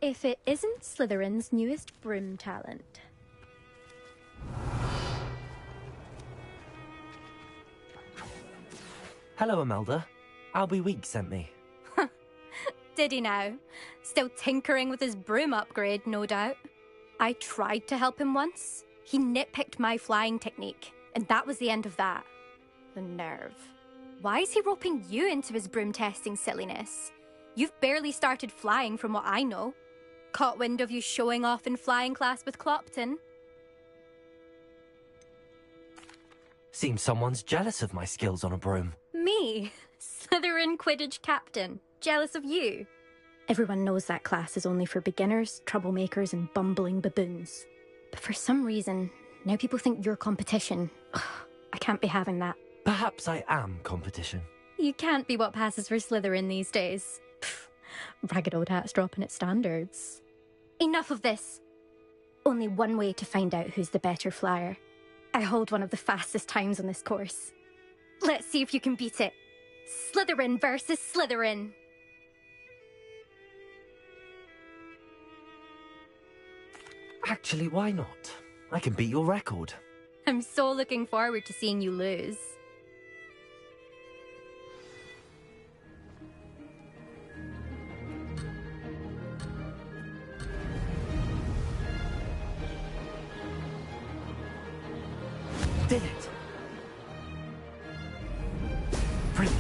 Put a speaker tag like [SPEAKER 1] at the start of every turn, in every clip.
[SPEAKER 1] If it isn't Slytherin's newest broom talent.
[SPEAKER 2] Hello, Imelda. Albie Weeks sent me.
[SPEAKER 1] Did he now? Still tinkering with his broom upgrade, no doubt. I tried to help him once. He nitpicked my flying technique, and that was the end of that. The nerve. Why is he roping you into his broom testing silliness? You've barely started flying from what I know. Caught wind of you showing off in flying class with Clopton.
[SPEAKER 2] Seems someone's jealous of my skills on a broom.
[SPEAKER 1] Me? Slytherin Quidditch captain. Jealous of you? Everyone knows that class is only for beginners, troublemakers, and bumbling baboons. But for some reason, now people think you're competition. Ugh, I can't be having that.
[SPEAKER 2] Perhaps I am competition.
[SPEAKER 1] You can't be what passes for Slytherin these days. Pfft, ragged old hat's dropping its standards. Enough of this. Only one way to find out who's the better flyer. I hold one of the fastest times on this course. Let's see if you can beat it. Slytherin versus Slytherin.
[SPEAKER 2] Actually, why not? I can beat your record.
[SPEAKER 1] I'm so looking forward to seeing you lose.
[SPEAKER 2] Did it! Brilliant.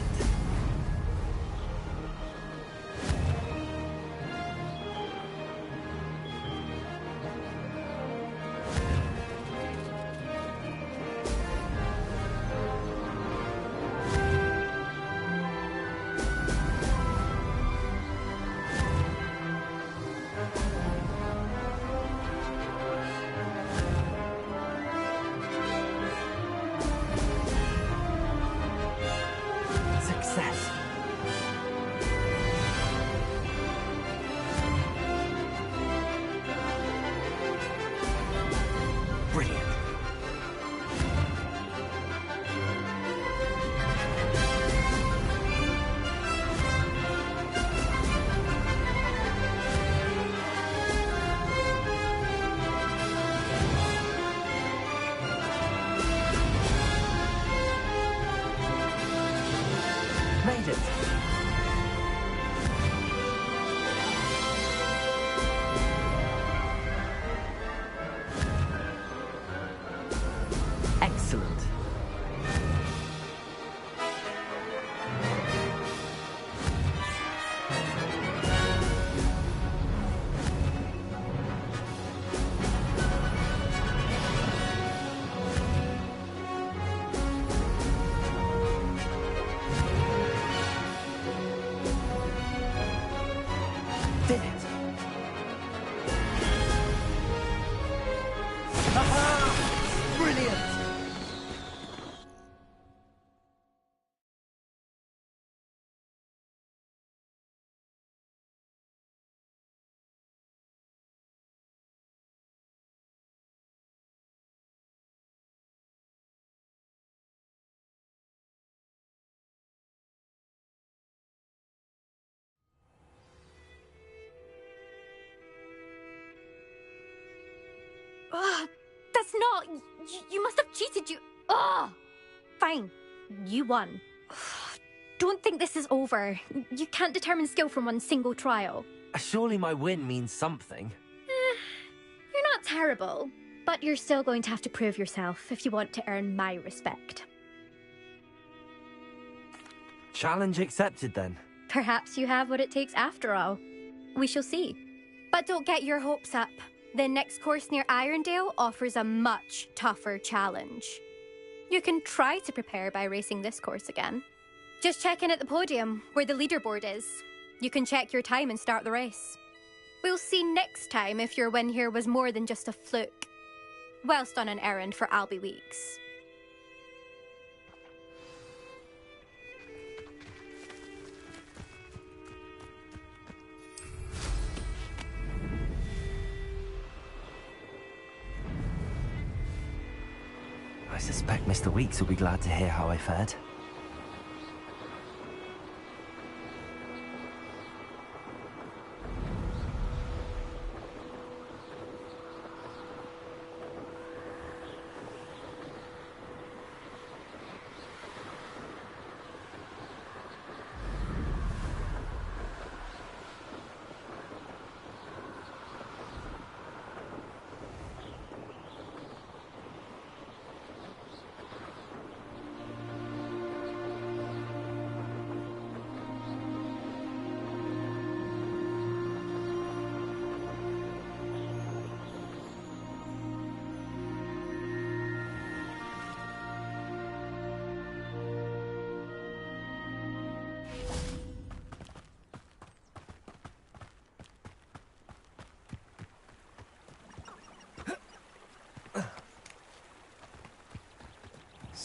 [SPEAKER 2] Success. Brilliant. Made it. Excellent. Did it. Aha! Brilliant!
[SPEAKER 1] Ugh, that's not... You must have cheated, you... Ugh! Fine. You won. Ugh, don't think this is over. You can't determine skill from one single trial.
[SPEAKER 2] Surely my win means something.
[SPEAKER 1] You're not terrible, but you're still going to have to prove yourself if you want to earn my respect.
[SPEAKER 2] Challenge accepted then.
[SPEAKER 1] Perhaps you have what it takes after all. We shall see. But don't get your hopes up. The next course near Irondale offers a much tougher challenge. You can try to prepare by racing this course again. Just check in at the podium, where the leaderboard is. You can check your time and start the race. We'll see next time if your win here was more than just a fluke. Whilst on an errand for Albie Weeks.
[SPEAKER 2] I suspect Mr. Weeks will be glad to hear how I fared.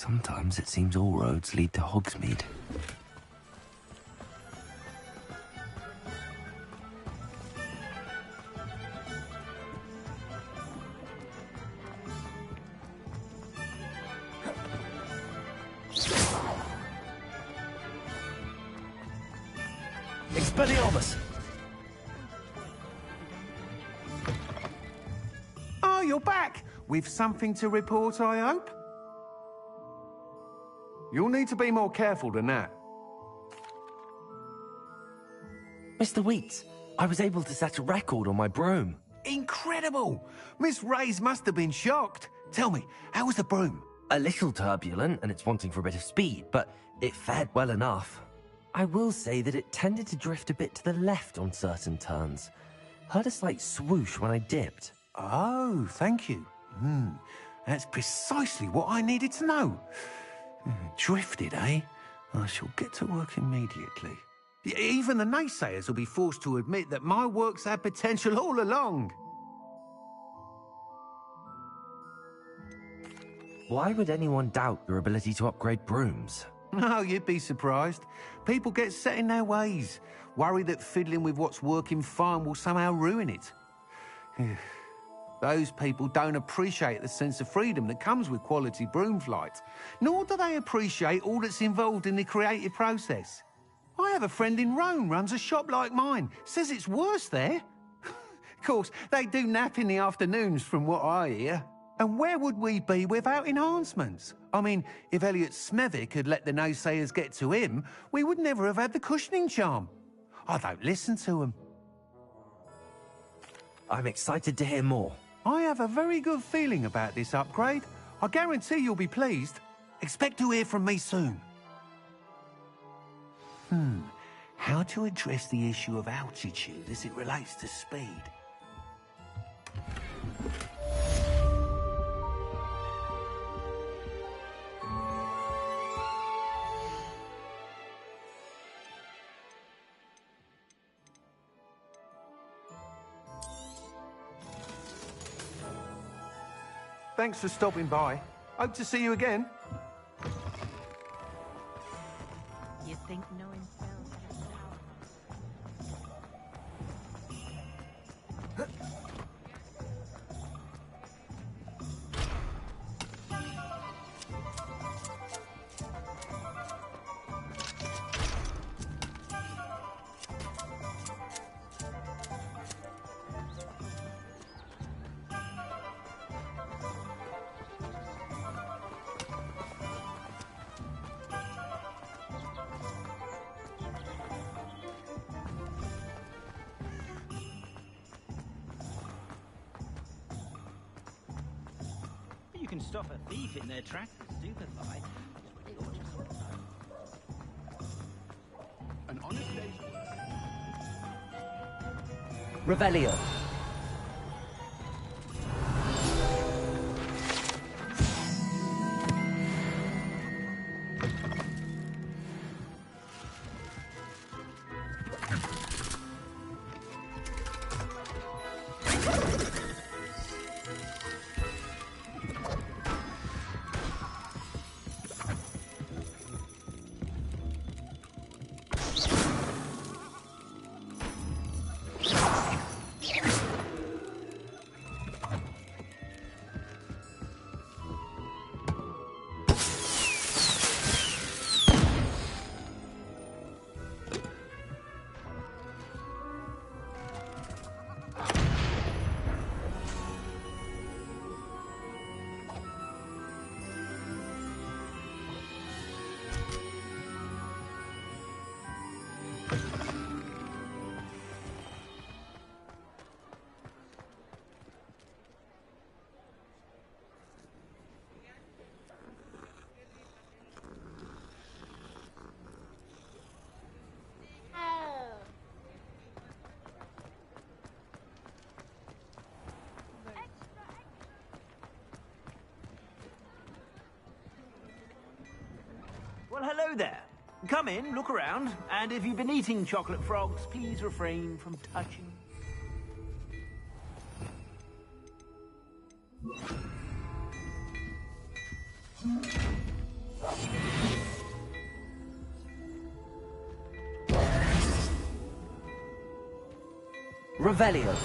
[SPEAKER 2] Sometimes it seems all roads lead to Hogsmeade. Expelliarmus!
[SPEAKER 3] Oh, you're back! With something to report, I hope? You'll need to be more careful than that.
[SPEAKER 2] Mr. Wheats, I was able to set a record on my broom.
[SPEAKER 3] Incredible! Miss Reyes must have been shocked. Tell me, how was the broom?
[SPEAKER 2] A little turbulent, and it's wanting for a bit of speed, but it fared well enough. I will say that it tended to drift a bit to the left on certain turns. Heard a slight swoosh when I dipped.
[SPEAKER 3] Oh, thank you. That's precisely what I needed to know. Drifted, eh? I shall get to work immediately. Even the naysayers will be forced to admit that my work's had potential all along.
[SPEAKER 2] Why would anyone doubt your ability to upgrade brooms?
[SPEAKER 3] No, you'd be surprised. People get set in their ways, worry that fiddling with what's working fine will somehow ruin it. Those people don't appreciate the sense of freedom that comes with quality broom flight, nor do they appreciate all that's involved in the creative process. I have a friend in Rome runs a shop like mine, says it's worse there. Of course, they do nap in the afternoons from what I hear. And where would we be without enhancements? I mean, if Elliot Smethwick had let the naysayers get to him, we would never have had the cushioning charm. I don't listen to them.
[SPEAKER 2] I'm excited to hear more.
[SPEAKER 3] I have a very good feeling about this upgrade. I guarantee you'll be pleased. Expect to hear from me soon. How to address the issue of altitude as it relates to speed? Thanks for stopping by. Hope to see you again.
[SPEAKER 4] You think knowing spells has
[SPEAKER 5] You can stop a thief in their tracks with Superfly.
[SPEAKER 3] An honest day.
[SPEAKER 2] Revelio.
[SPEAKER 5] Well, hello there. Come in, look around, and if you've been eating chocolate frogs, please refrain from touching.
[SPEAKER 2] Revelio.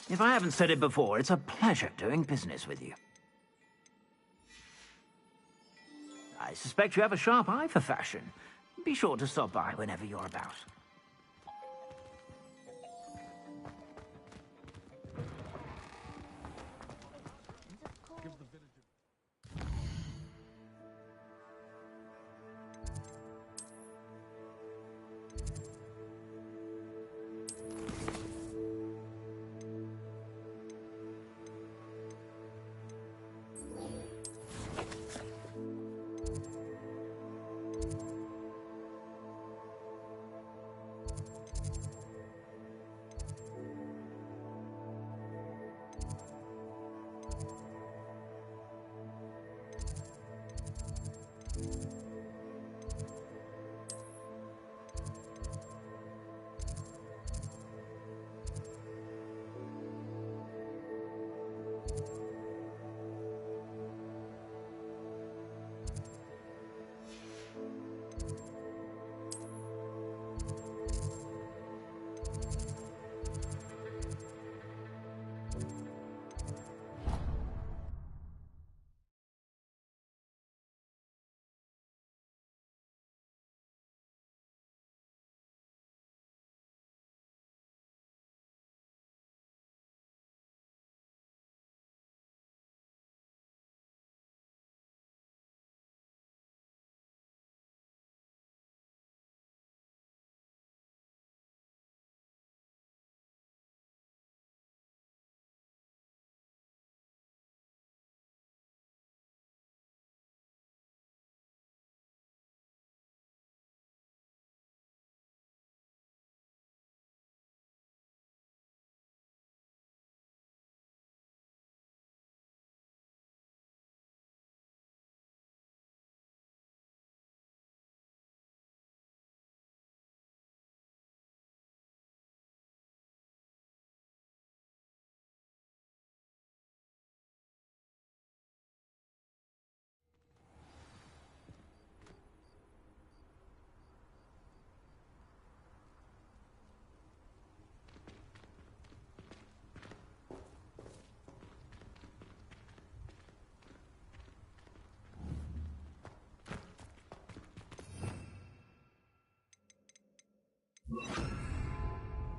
[SPEAKER 5] If I haven't said it before, it's a pleasure doing business with you. I suspect you have a sharp eye for fashion. Be sure to stop by whenever you're about.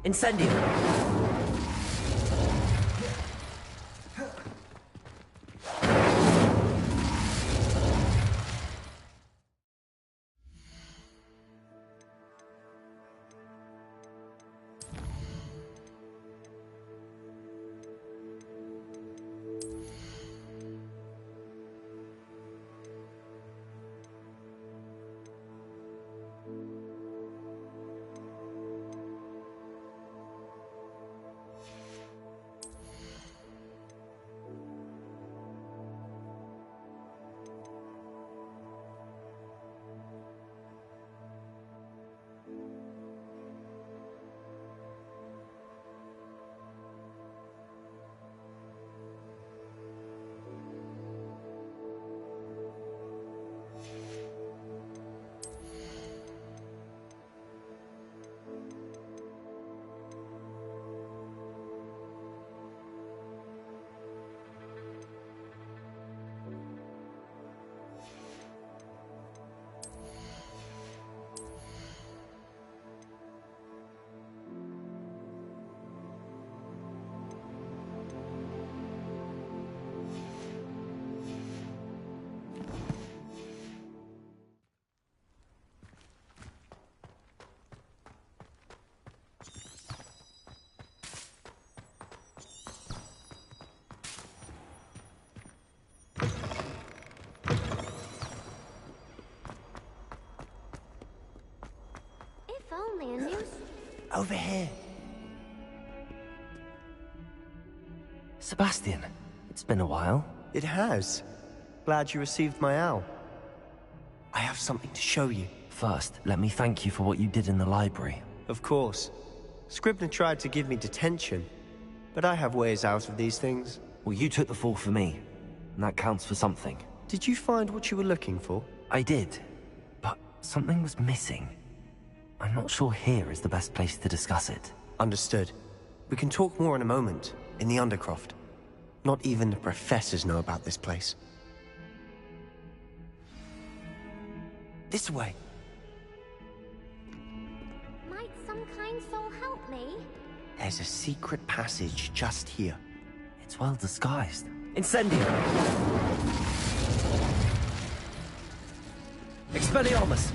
[SPEAKER 2] Incendio.
[SPEAKER 6] Over here.
[SPEAKER 2] Sebastian, it's been a while.
[SPEAKER 6] It has. Glad you received my owl. I have something to show you.
[SPEAKER 2] First, let me thank you for what you did in the library.
[SPEAKER 6] Of course. Scribner tried to give me detention, but I have ways out of these things.
[SPEAKER 2] Well, you took the fall for me, and that counts for something.
[SPEAKER 6] Did you find what you were looking for?
[SPEAKER 2] I did, but something was missing. I'm not sure here is the best place to discuss it.
[SPEAKER 6] Understood. We can talk more in a moment, in the Undercroft. Not even the professors know about this place. This way.
[SPEAKER 7] Might some kind soul help me?
[SPEAKER 6] There's a secret passage just here.
[SPEAKER 2] It's well disguised.
[SPEAKER 6] Incendio!
[SPEAKER 2] Expelliarmus!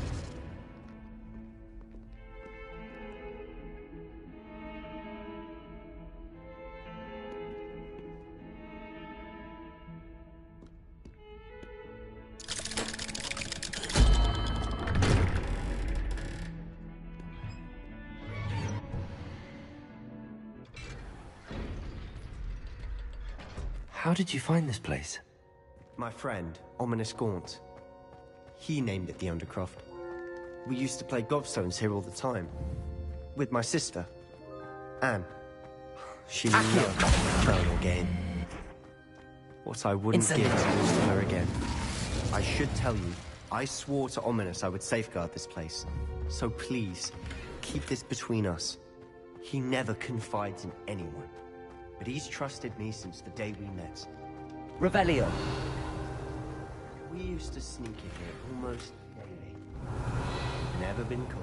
[SPEAKER 2] How did you find this place?
[SPEAKER 6] My friend, Ominous Gaunt. He named it the Undercroft. We used to play gobstones here all the time. With my sister, Anne. She loved that infernal game. What I wouldn't give to lose to her again. I should tell you, I swore to Ominous I would safeguard this place. So please, keep this between us. He never confides in anyone. But he's trusted me since the day we met.
[SPEAKER 2] Revelio.
[SPEAKER 6] We used to sneak in here almost daily. Never been caught.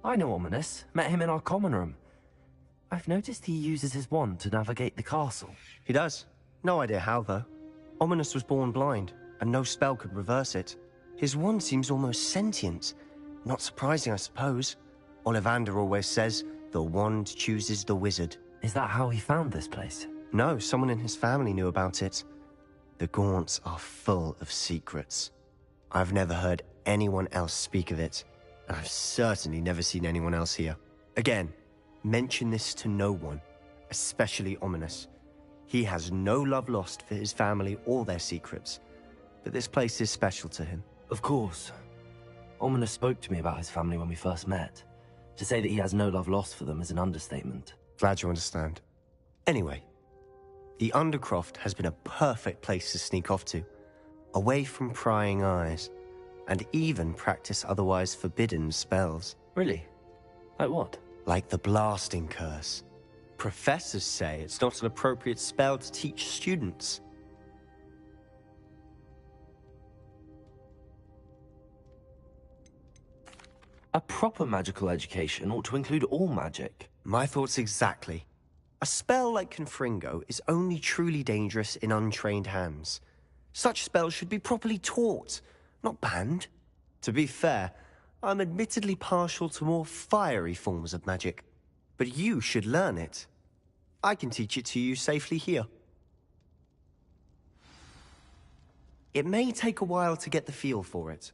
[SPEAKER 2] I know Ominous. Met him in our common room. I've noticed he uses his wand to navigate the castle.
[SPEAKER 6] He does. No idea how, though. Ominous was born blind, and no spell could reverse it. His wand seems almost sentient. Not surprising, I suppose. Ollivander always says, the wand chooses the wizard.
[SPEAKER 2] Is that how he found this place?
[SPEAKER 6] No, someone in his family knew about it. The Gaunts are full of secrets. I've never heard anyone else speak of it, and I've certainly never seen anyone else here. Again, mention this to no one, especially Ominous. He has no love lost for his family or their secrets, but this place is special to him.
[SPEAKER 2] Of course. Ominous spoke to me about his family when we first met. To say that he has no love lost for them is an understatement.
[SPEAKER 6] Glad you understand. Anyway, the Undercroft has been a perfect place to sneak off to, away from prying eyes, and even practice otherwise forbidden spells.
[SPEAKER 2] Really? Like what?
[SPEAKER 6] Like the blasting curse. Professors say it's not an appropriate spell to teach students.
[SPEAKER 2] A proper magical education ought to include all magic.
[SPEAKER 6] My thoughts exactly. A spell like Confringo is only truly dangerous in untrained hands. Such spells should be properly taught, not banned. To be fair, I'm admittedly partial to more fiery forms of magic, but you should learn it. I can teach it to you safely here. It may take a while to get the feel for it.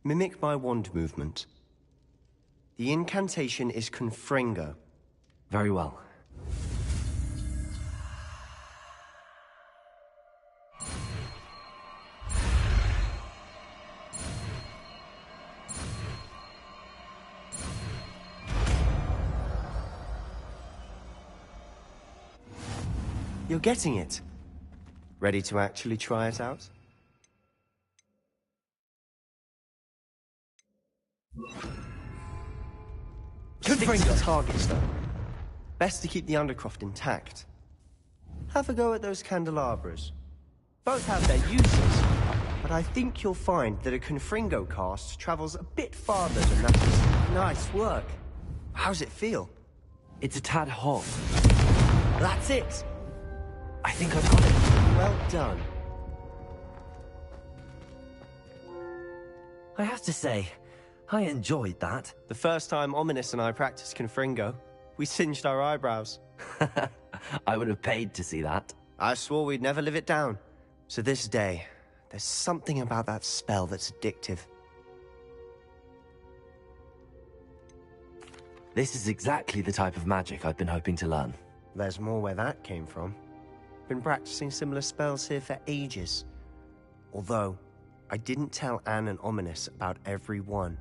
[SPEAKER 6] Mimic my wand movement. The incantation is Confringo.
[SPEAKER 2] Very well.
[SPEAKER 6] You're getting it. Ready to actually try it out? Stick to the targets, though. Best to keep the Undercroft intact. Have a go at those candelabras. Both have their uses, but I think you'll find that a Confringo cast travels a bit farther than that. Nice work. How's it feel?
[SPEAKER 2] It's a tad hot.
[SPEAKER 6] That's it!
[SPEAKER 2] I think I've got it.
[SPEAKER 6] Well done.
[SPEAKER 2] I have to say, I enjoyed that.
[SPEAKER 6] The first time Ominous and I practiced Confringo, we singed our eyebrows.
[SPEAKER 2] I would have paid to see that.
[SPEAKER 6] I swore we'd never live it down. So this day, there's something about that spell that's addictive.
[SPEAKER 2] This is exactly the type of magic I've been hoping to learn.
[SPEAKER 6] There's more where that came from. Been practicing similar spells here for ages. Although, I didn't tell Anne and Ominous about every one.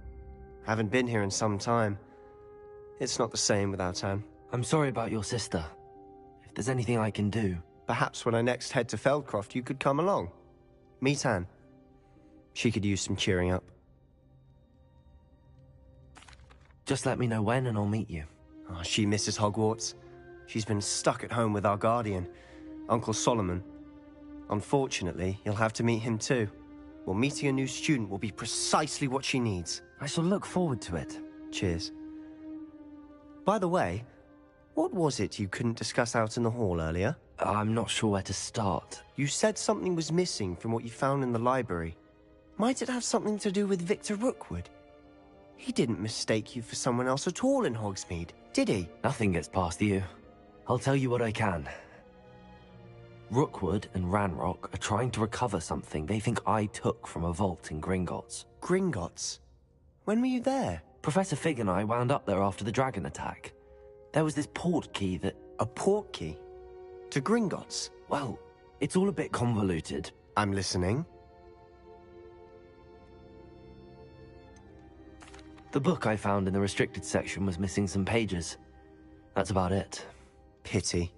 [SPEAKER 6] Haven't been here in some time. It's not the same without Anne.
[SPEAKER 2] I'm sorry about your sister. If there's anything I can do...
[SPEAKER 6] Perhaps when I next head to Feldcroft, you could come along. Meet Anne. She could use some cheering up.
[SPEAKER 2] Just let me know when and I'll meet you.
[SPEAKER 6] Oh, she misses Hogwarts. She's been stuck at home with our guardian, Uncle Solomon. Unfortunately, you'll have to meet him too. Well, meeting a new student will be precisely what she needs.
[SPEAKER 2] I shall look forward to it.
[SPEAKER 6] Cheers. By the way, what was it you couldn't discuss out in the hall earlier?
[SPEAKER 2] I'm not sure where to start.
[SPEAKER 6] You said something was missing from what you found in the library. Might it have something to do with Victor Rookwood? He didn't mistake you for someone else at all in Hogsmeade, did he?
[SPEAKER 2] Nothing gets past you. I'll tell you what I can. Rookwood and Ranrock are trying to recover something they think I took from a vault in Gringotts.
[SPEAKER 6] Gringotts? When were you there?
[SPEAKER 2] Professor Fig and I wound up there after the dragon attack. There was this port key that...
[SPEAKER 6] A port key? To Gringotts?
[SPEAKER 2] Well, it's all a bit convoluted.
[SPEAKER 6] I'm listening.
[SPEAKER 2] The book I found in the restricted section was missing some pages. That's about it.
[SPEAKER 6] Pity.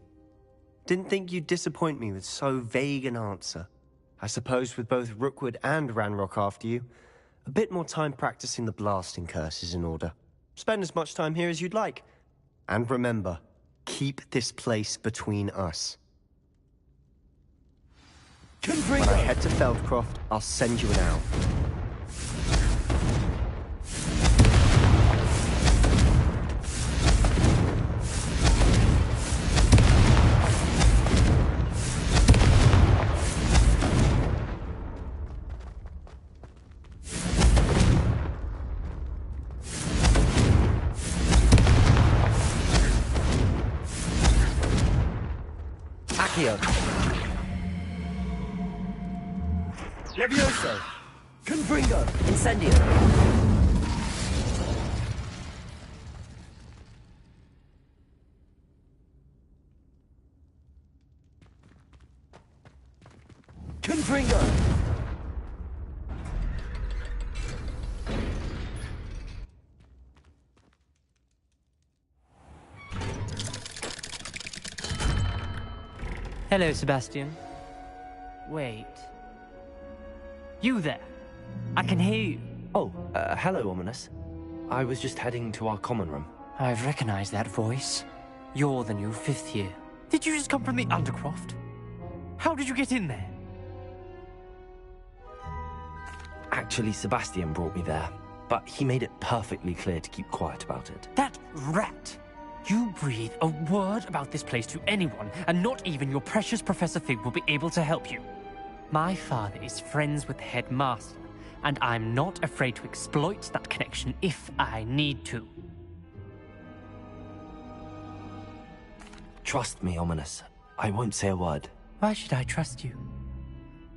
[SPEAKER 6] Didn't think you'd disappoint me with so vague an answer. I suppose with both Rookwood and Ranrock after you, a bit more time practicing the blasting curse is in order. Spend as much time here as you'd like. And remember, keep this place between us. When I head to Feldcroft, I'll send you an owl.
[SPEAKER 2] Levioso! Confringo! Incendio! Confringo!
[SPEAKER 8] Hello, Sebastian. Wait. You there? I can hear you.
[SPEAKER 2] Oh, hello, Ominous. I was just heading to our common room.
[SPEAKER 8] I've recognized that voice. You're the new 5th year. Did you just come from the Undercroft? How did you get in there?
[SPEAKER 2] Actually, Sebastian brought me there, but he made it perfectly clear to keep quiet about it.
[SPEAKER 8] That rat! You breathe a word about this place to anyone, and not even your precious Professor Fig will be able to help you. My father is friends with the headmaster, and I'm not afraid to exploit that connection if I need to.
[SPEAKER 2] Trust me, Ominous. I won't say a word.
[SPEAKER 8] Why should I trust you?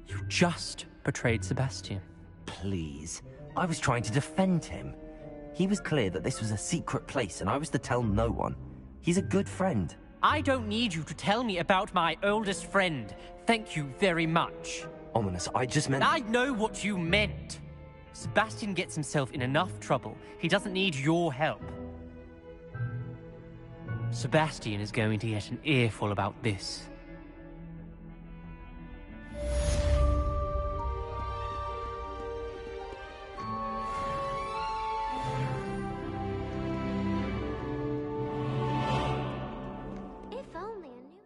[SPEAKER 8] You just betrayed Sebastian.
[SPEAKER 2] Please. I was trying to defend him. He was clear that this was a secret place, and I was to tell no one. He's a good friend.
[SPEAKER 8] I don't need you to tell me about my oldest friend. Thank you very much.
[SPEAKER 2] Ominous, I just meant...
[SPEAKER 8] I know what you meant. Sebastian gets himself in enough trouble. He doesn't need your help. Sebastian is going to get an earful about this.
[SPEAKER 7] If only I knew.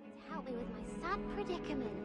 [SPEAKER 7] To help me with my sad predicament.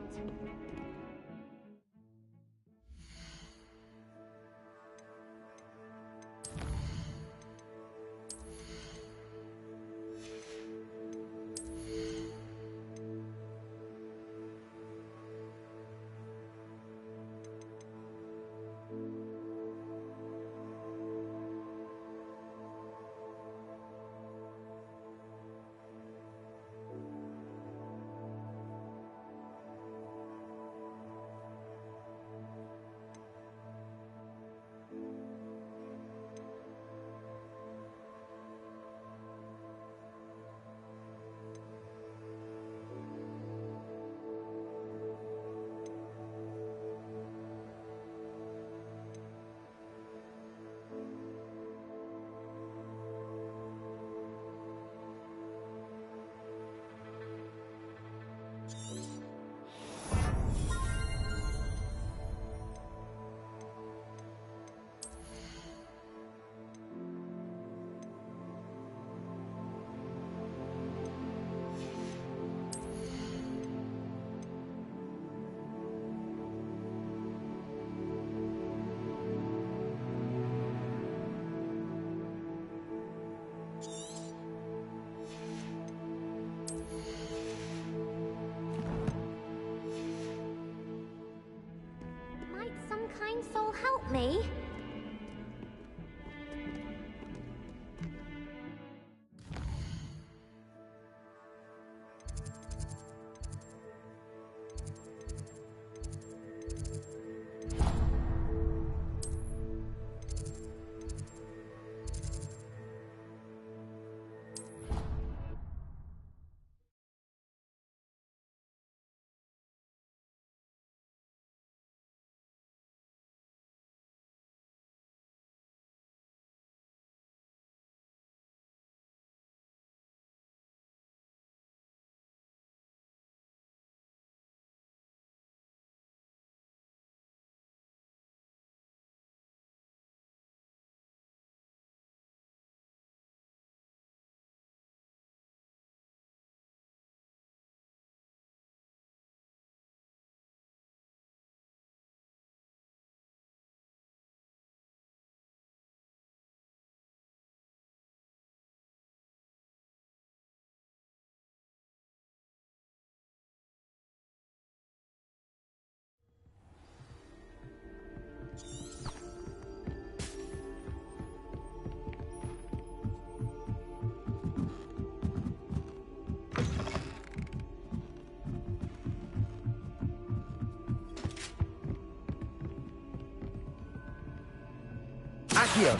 [SPEAKER 2] Accio!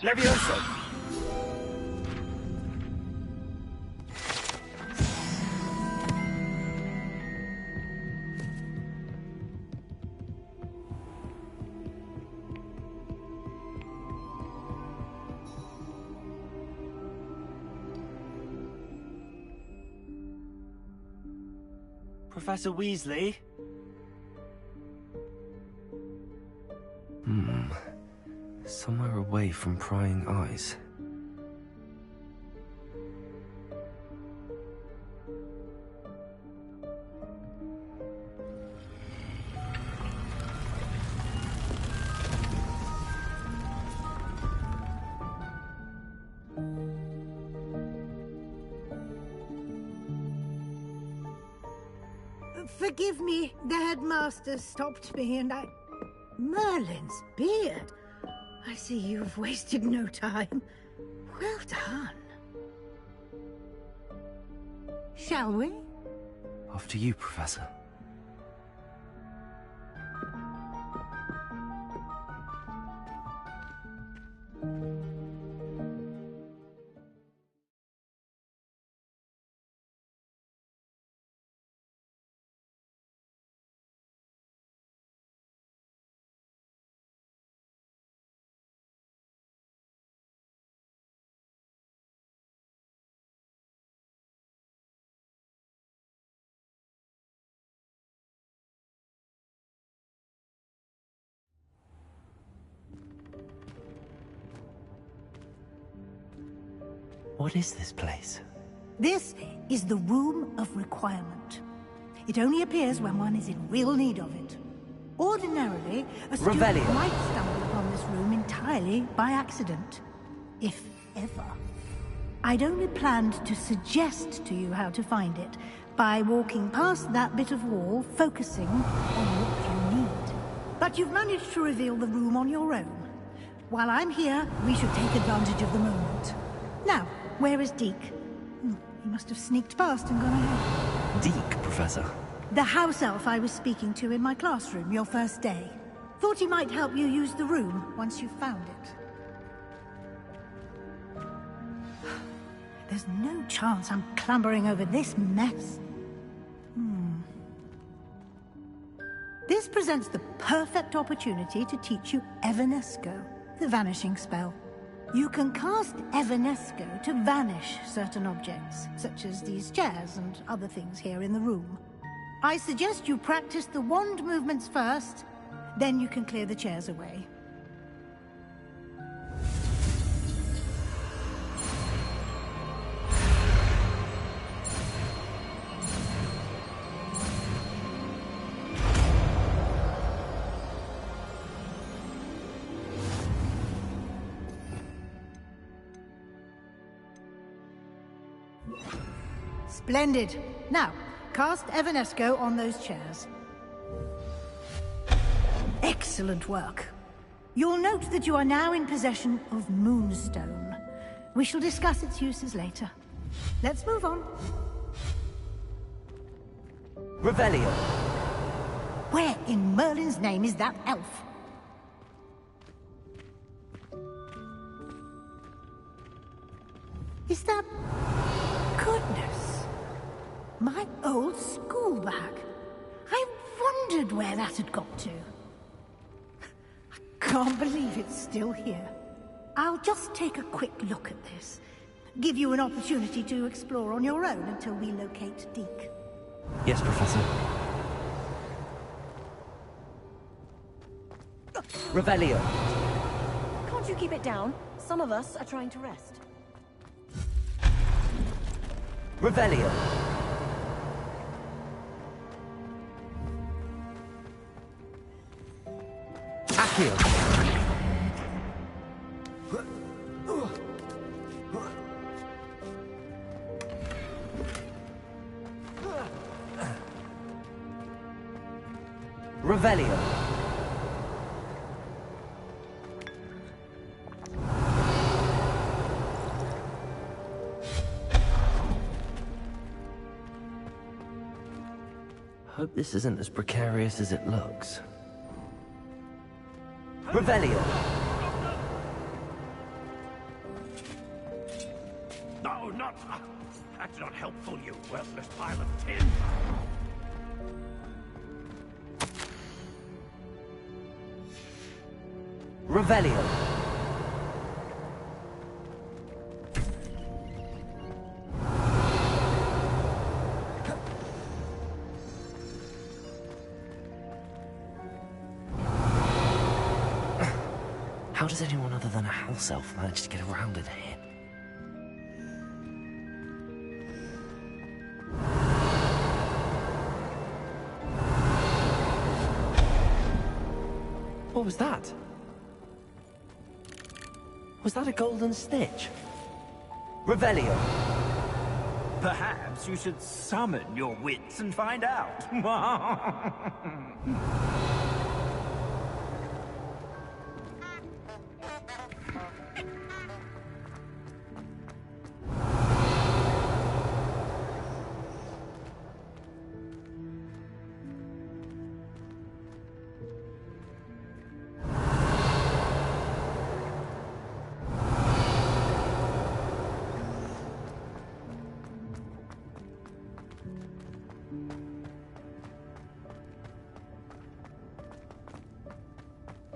[SPEAKER 2] Levioso!
[SPEAKER 6] Professor Weasley?
[SPEAKER 2] Somewhere away from prying eyes.
[SPEAKER 9] Forgive me, the headmaster stopped me and I... Merlin's beard! I see you've wasted no time. Well done. Shall we?
[SPEAKER 2] After you, Professor. What is this place?
[SPEAKER 9] This is the Room of Requirement. It only appears when one is in real need of it. Ordinarily, a student
[SPEAKER 2] Revelio.
[SPEAKER 9] might stumble upon this room entirely by accident. If ever. I'd only planned to suggest to you how to find it by walking past that bit of wall, focusing on what you need. But you've managed to reveal the room on your own. While I'm here, we should take advantage of the moment. Now, where is Deke? He must have sneaked past and gone ahead.
[SPEAKER 2] Deke, Professor.
[SPEAKER 9] The house elf I was speaking to in my classroom your first day. Thought he might help you use the room once you've found it. There's no chance I'm clambering over this mess. This presents the perfect opportunity to teach you Evanesco, the vanishing spell. You can cast Evanesco to vanish certain objects, such as these chairs and other things here in the room. I suggest you practice the wand movements first, then you can clear the chairs away. Splendid. Now, cast Evanesco on those chairs. Excellent work. You'll note that you are now in possession of Moonstone. We shall discuss its uses later. Let's move on.
[SPEAKER 2] Revelio.
[SPEAKER 9] Where in Merlin's name is that elf? Is that... Goodness. My old school bag. I wondered where that had got to. I can't believe it's still here. I'll just take a quick look at this. Give you an opportunity to explore on your own until we locate Deke.
[SPEAKER 2] Yes, Professor. Revelio.
[SPEAKER 4] Can't you keep it down? Some of us are trying to rest.
[SPEAKER 2] Revelio. Accio. Revelio. Hope this isn't as precarious as it looks. Revelio.
[SPEAKER 10] No, not... That's not helpful, you worthless pile of tin.
[SPEAKER 2] Revelio. How does anyone other than a house elf manage to get around in here? What was that? Was that a golden snitch? Revelio.
[SPEAKER 5] Perhaps you should summon your wits and find out.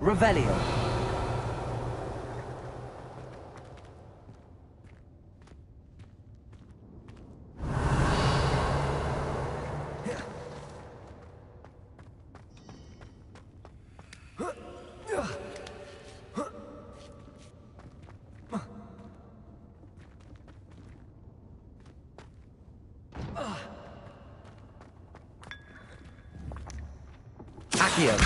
[SPEAKER 2] Revelio. Accio.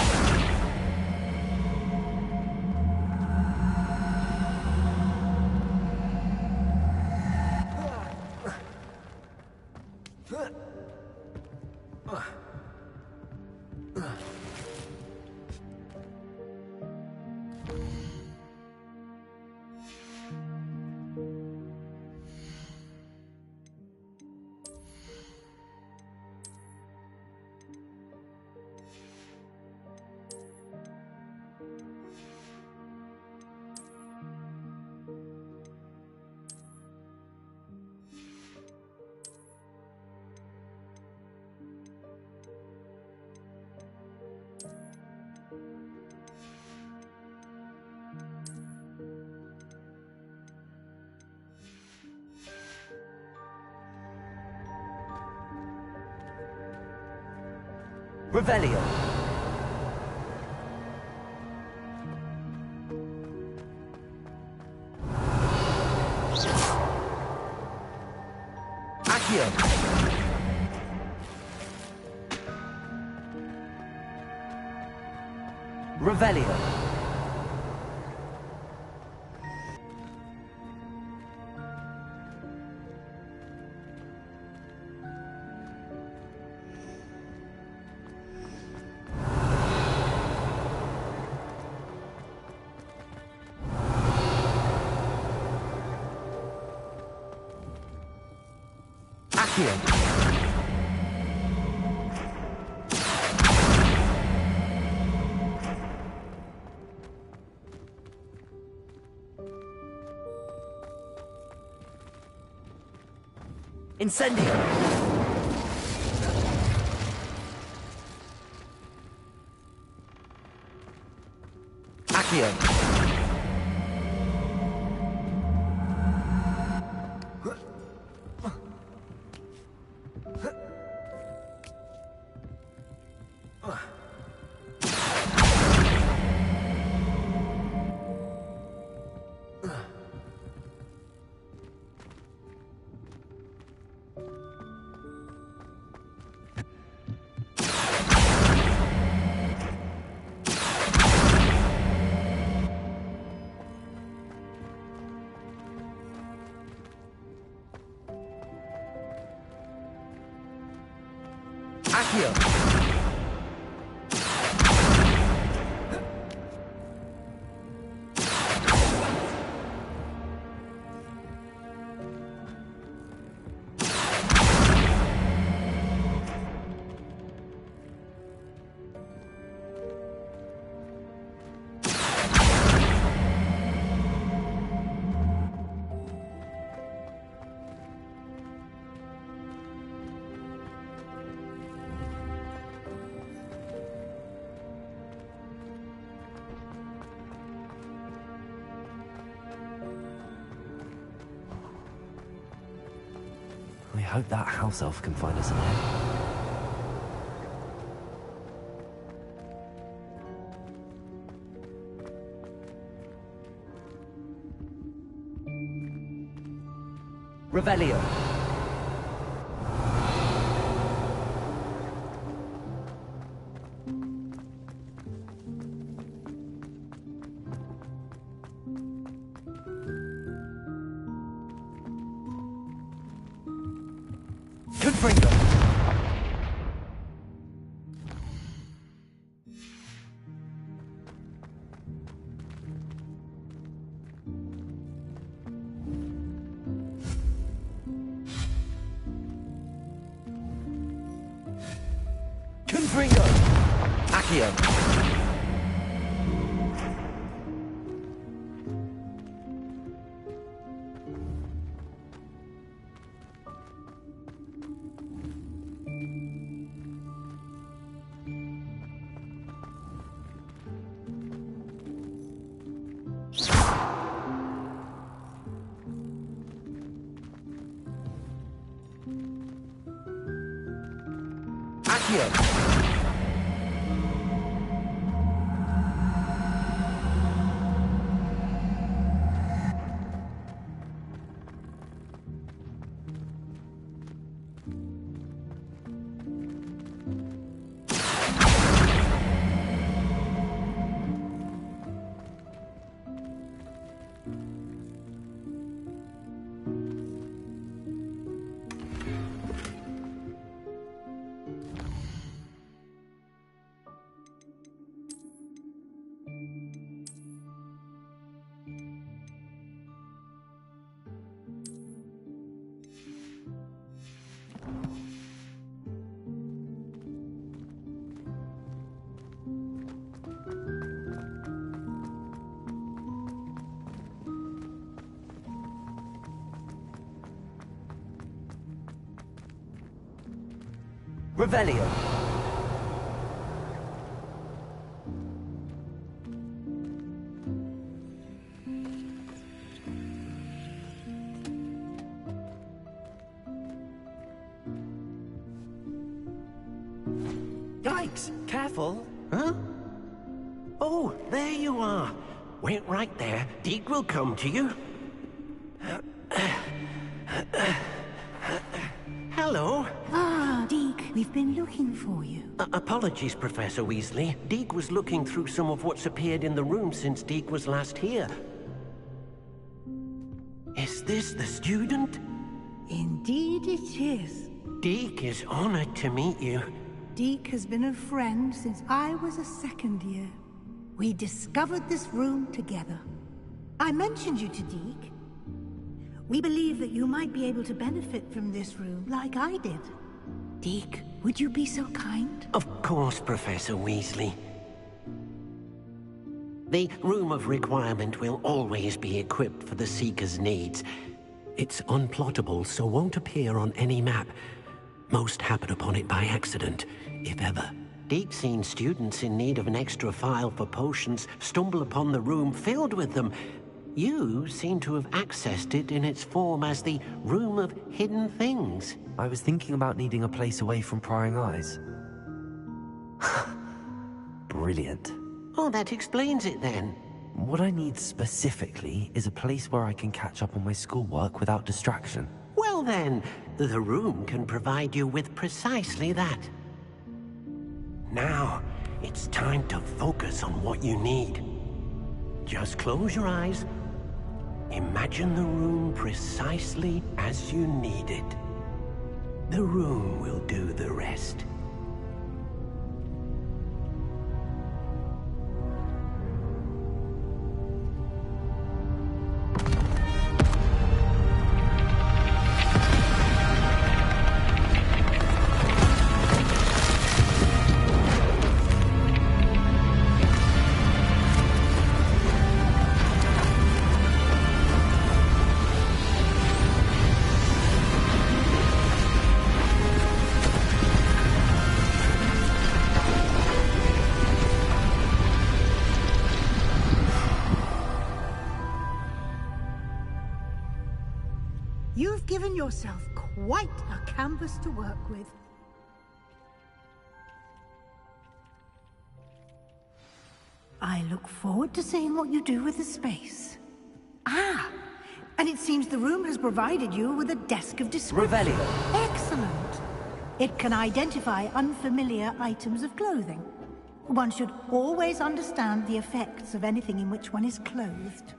[SPEAKER 2] Revelio. Accio. Revelio. Incendio. Accio. Accio. I hope that house elf can find us in there. Revelio. Confringo. Confringo. Accio. Accio. Revelio.
[SPEAKER 10] Yikes! Careful! Huh? Oh, there you are. Wait right there. Deke will come to you. Hello.
[SPEAKER 9] Ah, Deke, we've been looking for you.
[SPEAKER 10] Apologies, Professor Weasley. Deke was looking through some of what's appeared in the room since Deke was last here. Is this the student?
[SPEAKER 9] Indeed it is.
[SPEAKER 10] Deke is honored to meet you.
[SPEAKER 9] Deke has been a friend since I was a second year. We discovered this room together. I mentioned you to Deke. We believe that you might be able to benefit from this room like I did. Deke, would you be so kind?
[SPEAKER 10] Of course, Professor Weasley. The Room of Requirement will always be equipped for the Seeker's needs. It's unplottable, so won't appear on any map. Most happen upon it by accident, if ever. Deke's seen students in need of an extra file for potions stumble upon the room filled with them. You seem to have accessed it in its form as the Room of Hidden Things.
[SPEAKER 2] I was thinking about needing a place away from prying eyes. Brilliant.
[SPEAKER 10] Oh, that explains it then.
[SPEAKER 2] What I need specifically is a place where I can catch up on my schoolwork without distraction.
[SPEAKER 10] Well then, the room can provide you with precisely that. Now, it's time to focus on what you need. Just close your eyes. Imagine the room precisely as you need it. The room will do the rest.
[SPEAKER 9] You've given yourself quite a canvas to work with. I look forward to seeing what you do with the space. Ah! And it seems the room has provided you with a desk of description.
[SPEAKER 2] Revelio.
[SPEAKER 9] Excellent! It can identify unfamiliar items of clothing. One should always understand the effects of anything in which one is clothed.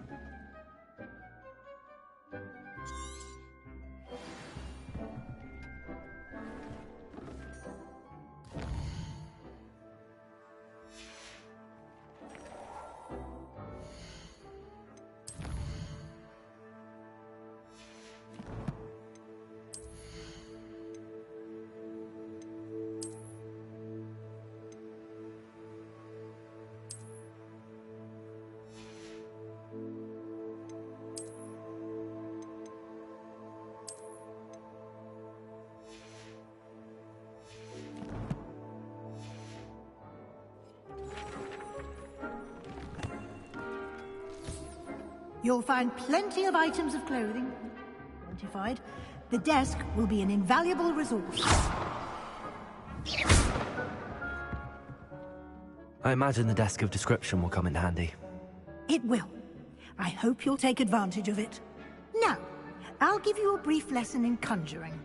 [SPEAKER 9] You'll find plenty of items of clothing identified. The desk will be an invaluable resource.
[SPEAKER 2] I imagine the desk of description will come in handy.
[SPEAKER 9] It will. I hope you'll take advantage of it. Now, I'll give you a brief lesson in conjuring.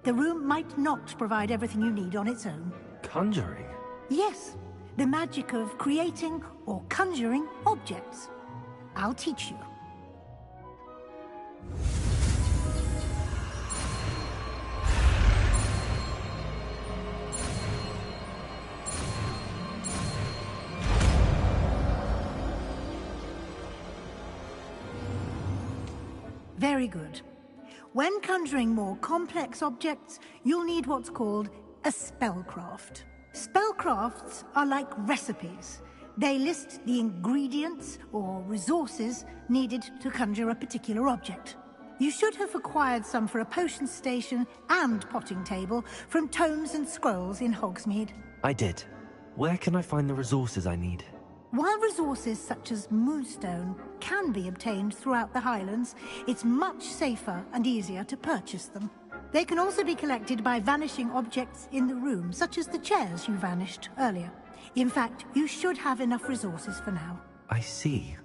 [SPEAKER 9] The room might not provide everything you need on its own.
[SPEAKER 2] Conjuring?
[SPEAKER 9] Yes, the magic of creating or conjuring objects. I'll teach you. Very good. When conjuring more complex objects, you'll need what's called a spellcraft. Spellcrafts are like recipes. They list the ingredients or resources needed to conjure a particular object. You should have acquired some for a potion station and potting table from tomes and scrolls in Hogsmeade.
[SPEAKER 2] I did. Where can I find the resources I need?
[SPEAKER 9] While resources such as moonstone can be obtained throughout the Highlands, it's much safer and easier to purchase them. They can also be collected by vanishing objects in the room, such as the chairs you vanished earlier. In fact, you should have enough resources for now.
[SPEAKER 2] I see.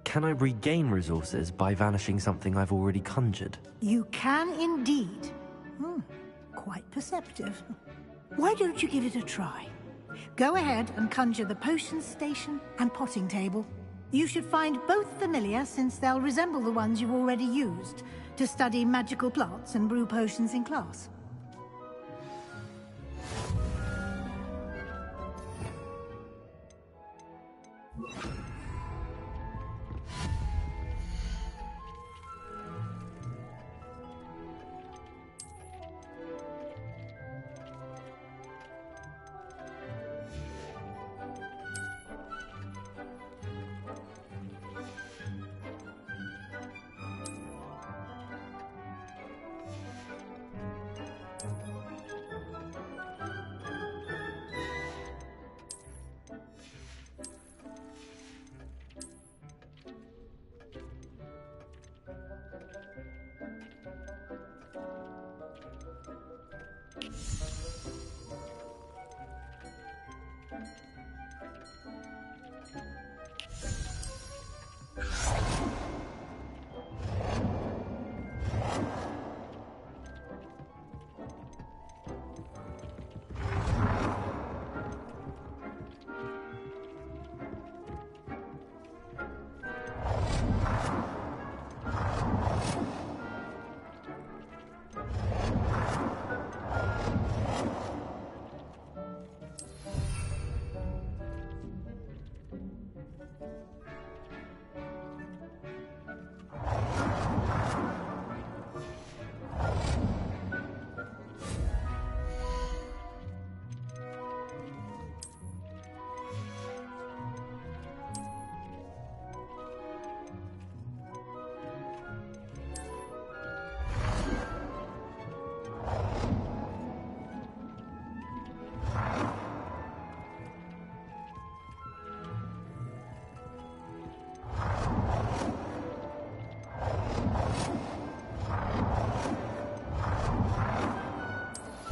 [SPEAKER 2] Can I regain resources by vanishing something I've already conjured?
[SPEAKER 9] You can indeed. Quite perceptive. Why don't you give it a try? Go ahead and conjure the potion station and potting table. You should find both familiar, since they'll resemble the ones you've already used to study magical plants and brew potions in class.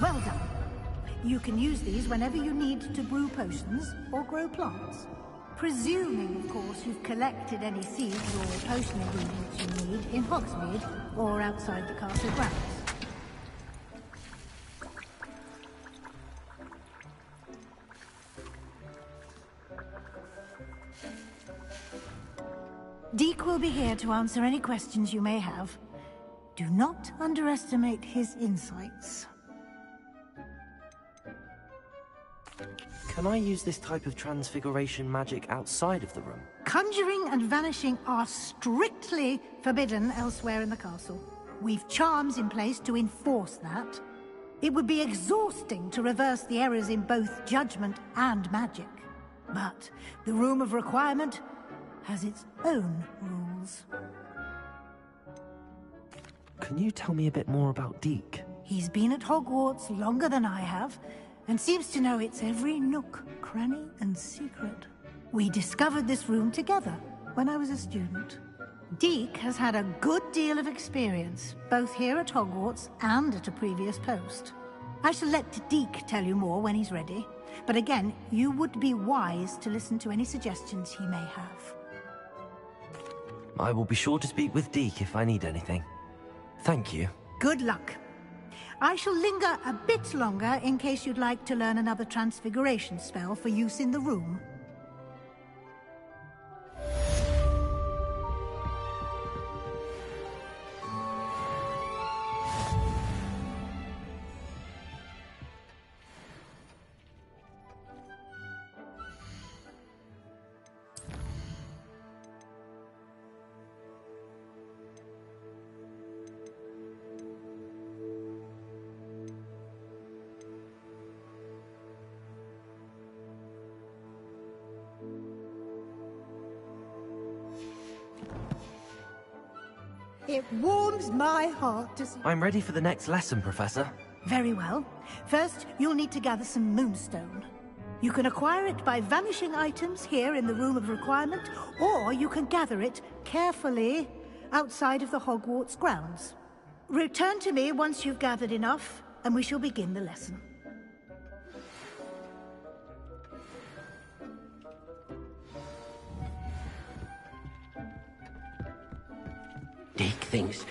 [SPEAKER 9] Well done. You can use these whenever you need to brew potions or grow plants. Presuming, of course, you've collected any seeds or potion ingredients you need in Hogsmeade or outside the castle grounds. Deke will be here to answer any questions you may have. Do not underestimate his insights.
[SPEAKER 2] Can I use this type of transfiguration magic outside of the room?
[SPEAKER 9] Conjuring and vanishing are strictly forbidden elsewhere in the castle. We've charms in place to enforce that. It would be exhausting to reverse the errors in both judgment and magic. But the Room of Requirement has its own rules.
[SPEAKER 2] Can you tell me a bit more about Deke?
[SPEAKER 9] He's been at Hogwarts longer than I have, and seems to know its every nook, cranny, and secret. We discovered this room together when I was a student. Deke has had a good deal of experience, both here at Hogwarts and at a previous post. I shall let Deke tell you more when he's ready, but again, you would be wise to listen to any suggestions he may have.
[SPEAKER 2] I will be sure to speak with Deke if I need anything. Thank you.
[SPEAKER 9] Good luck. I shall linger a bit longer in case you'd like to learn another transfiguration spell for use in the room. It warms my heart to see...
[SPEAKER 2] I'm ready for the next lesson, Professor.
[SPEAKER 9] Very well. First, you'll need to gather some moonstone. You can acquire it by vanishing items here in the Room of Requirement, or you can gather it carefully outside of the Hogwarts grounds. Return to me once you've gathered enough, and we shall begin the lesson.
[SPEAKER 10] Deke thinks...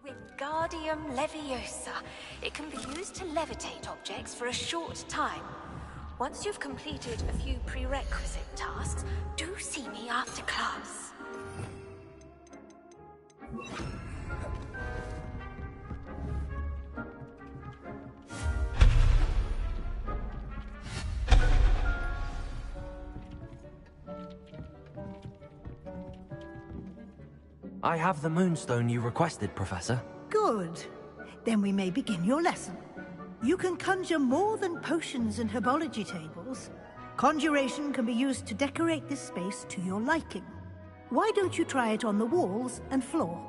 [SPEAKER 4] Wingardium Leviosa. It can be used to levitate objects for a short time. Once you've completed a few prerequisite tasks, do see me after class.
[SPEAKER 2] I have the moonstone you requested, Professor.
[SPEAKER 9] Good. Then we may begin your lesson. You can conjure more than potions and herbology tables. Conjuration can be used to decorate this space to your liking. Why don't you try it on the walls and floor?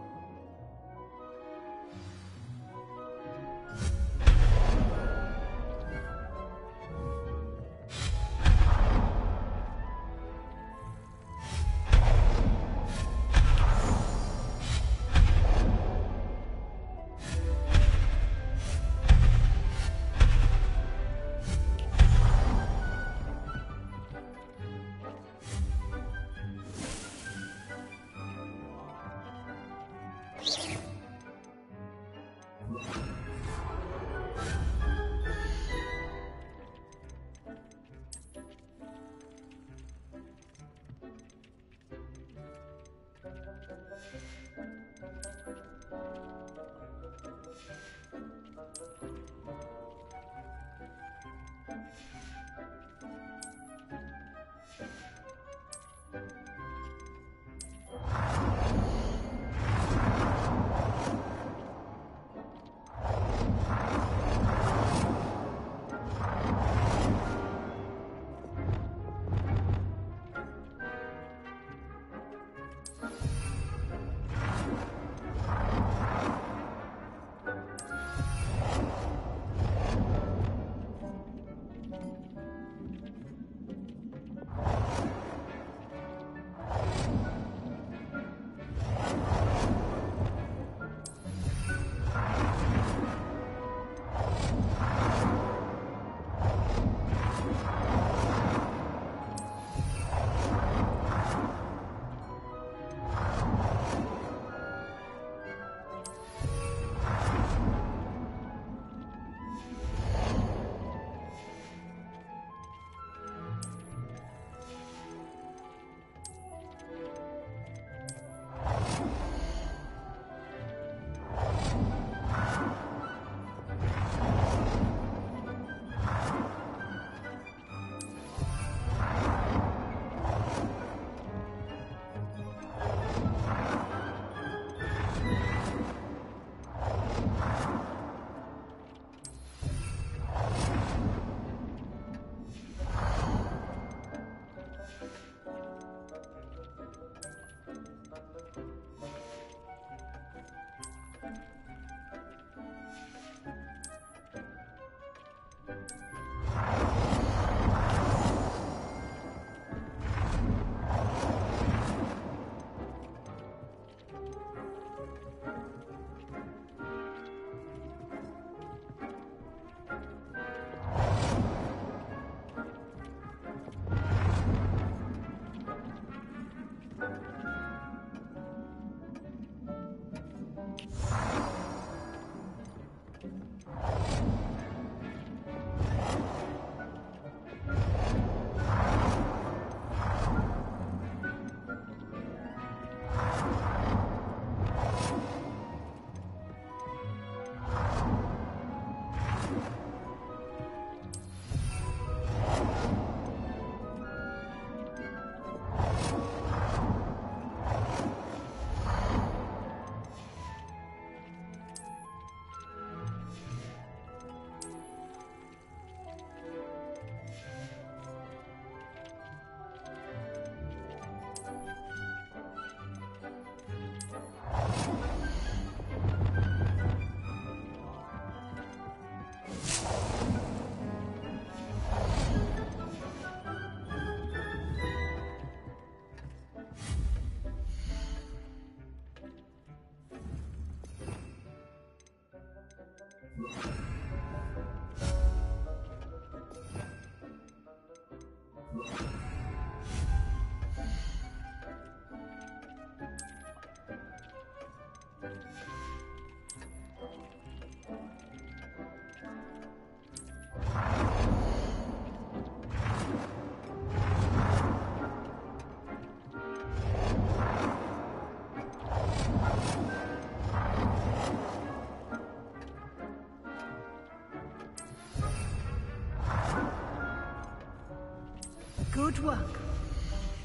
[SPEAKER 9] Good work.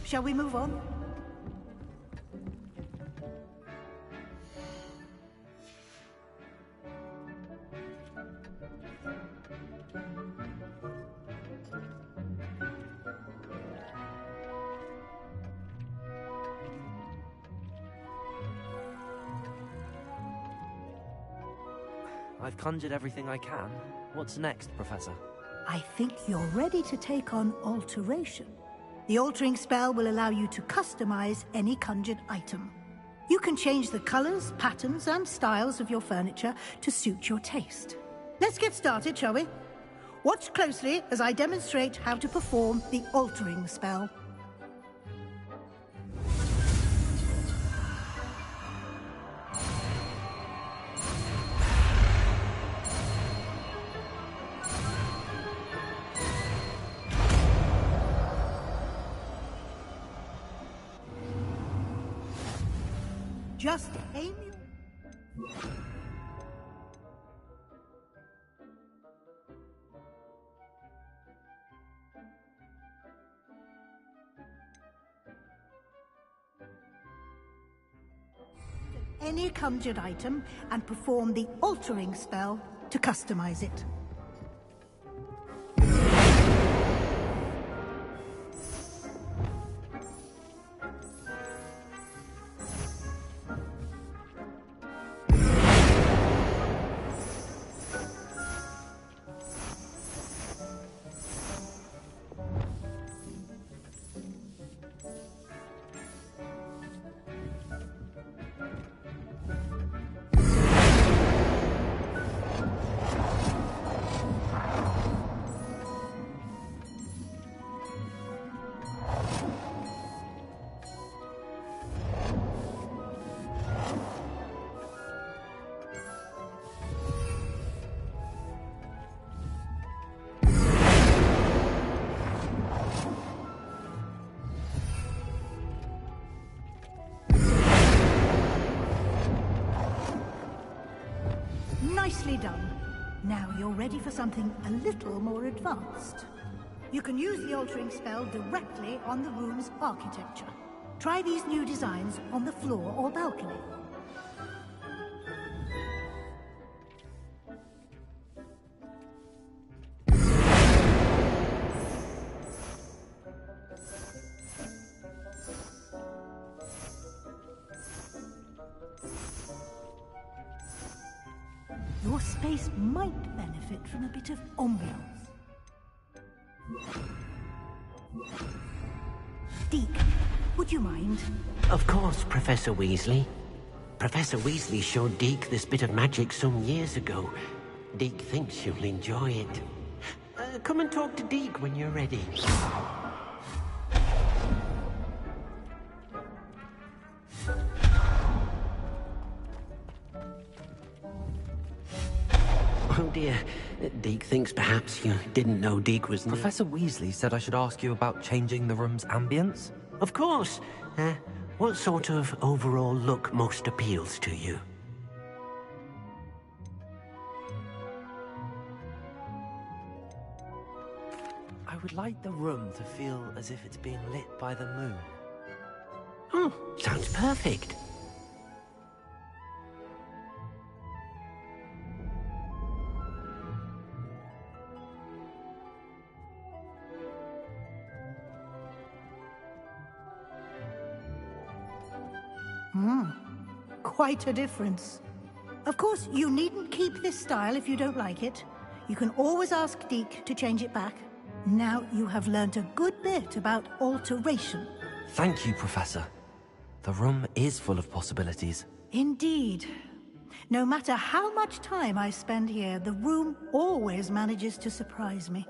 [SPEAKER 9] Shall we move on?
[SPEAKER 2] I've conjured everything I can. What's next, Professor?
[SPEAKER 9] I think you're ready to take on alteration. The altering spell will allow you to customize any conjured item. You can change the colors, patterns, and styles of your furniture to suit your taste. Let's get started, shall we? Watch closely as I demonstrate how to perform the altering spell. Just aim your... any conjured item and perform the altering spell to customize it. Nicely done. Now you're ready for something a little more advanced. You can use the altering spell directly on the room's architecture. Try these new designs on the floor or balcony. Your space might benefit from a bit of ambiance. Deke, would you mind?
[SPEAKER 10] Of course, Professor Weasley. Professor Weasley showed Deke this bit of magic some years ago. Deke thinks you'll enjoy it. Come and talk to Deke when you're ready. Oh dear. Deke thinks perhaps you didn't know Deke was...
[SPEAKER 2] Professor Weasley said I should ask you about changing the room's ambience?
[SPEAKER 10] Of course. What sort of overall look most appeals to you?
[SPEAKER 2] I would like the room to feel as if it's being lit by the moon.
[SPEAKER 10] Oh, sounds perfect.
[SPEAKER 9] Quite a difference. Of course, you needn't keep this style if you don't like it. You can always ask Deke to change it back. Now you have learnt a good bit about alteration.
[SPEAKER 2] Thank you, Professor. The room is full of possibilities.
[SPEAKER 9] Indeed. No matter how much time I spend here, the room always manages to surprise me.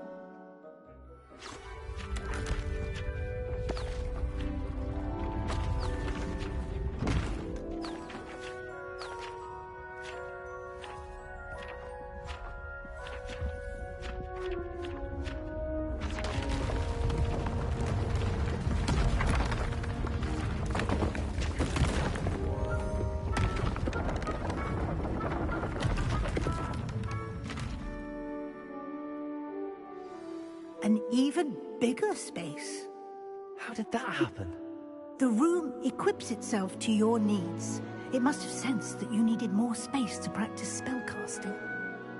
[SPEAKER 9] An even bigger space.
[SPEAKER 2] How did that happen?
[SPEAKER 9] The room equips itself to your needs. It must have sensed that you needed more space to practice spellcasting.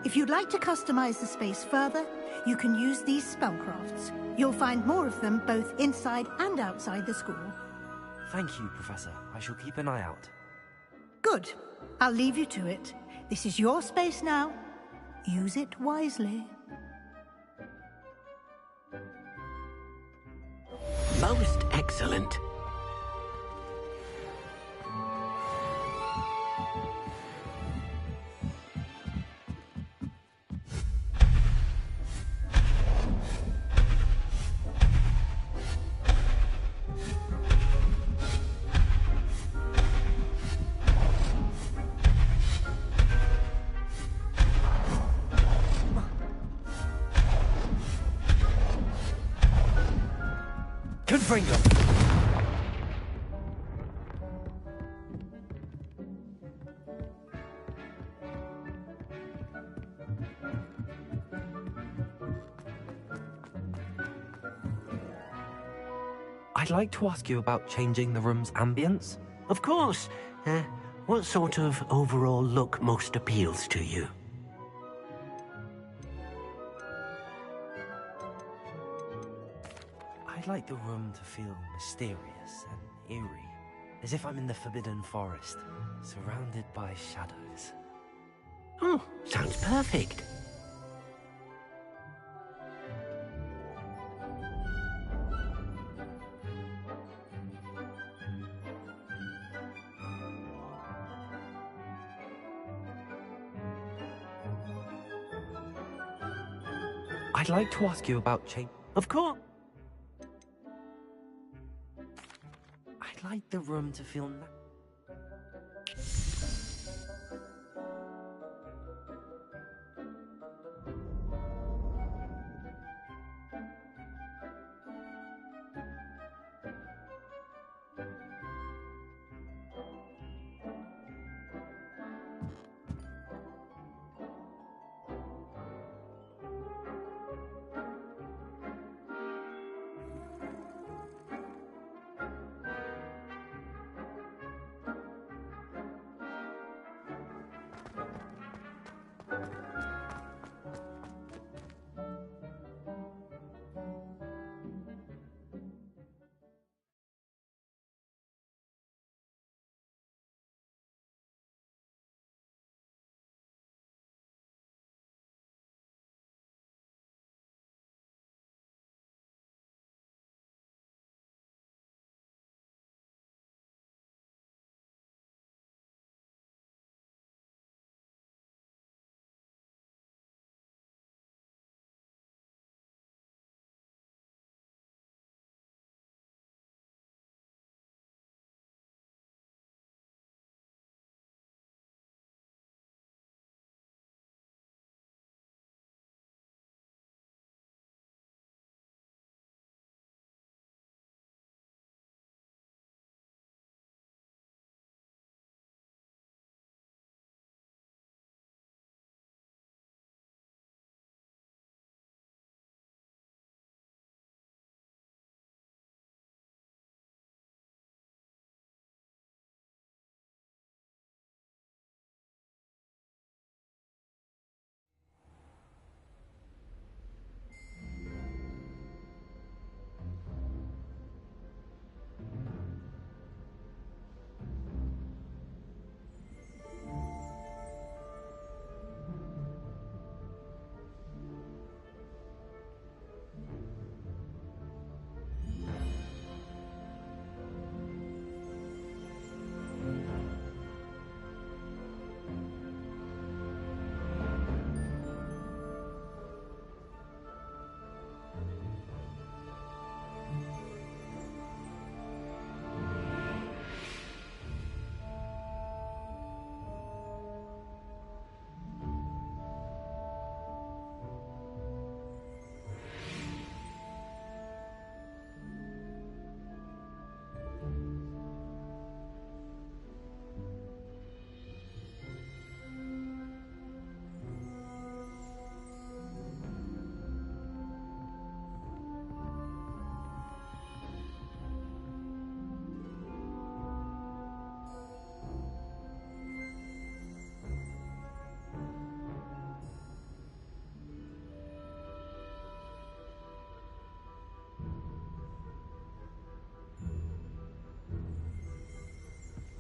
[SPEAKER 9] If you'd like to customize the space further, you can use these spellcrafts. You'll find more of them both inside and outside the school.
[SPEAKER 2] Thank you, Professor. I shall keep an eye out.
[SPEAKER 9] Good. I'll leave you to it. This is your space now. Use it wisely.
[SPEAKER 10] Most excellent.
[SPEAKER 2] Confringo! I'd like to ask you about changing the room's ambience.
[SPEAKER 10] Of course. What sort of overall look most appeals to you?
[SPEAKER 2] I'd like the room to feel mysterious and eerie, as if I'm in the Forbidden Forest, surrounded by shadows.
[SPEAKER 10] Oh, sounds perfect.
[SPEAKER 2] I'd like to ask you about change.
[SPEAKER 10] Of course.
[SPEAKER 2] I'd like the room to feel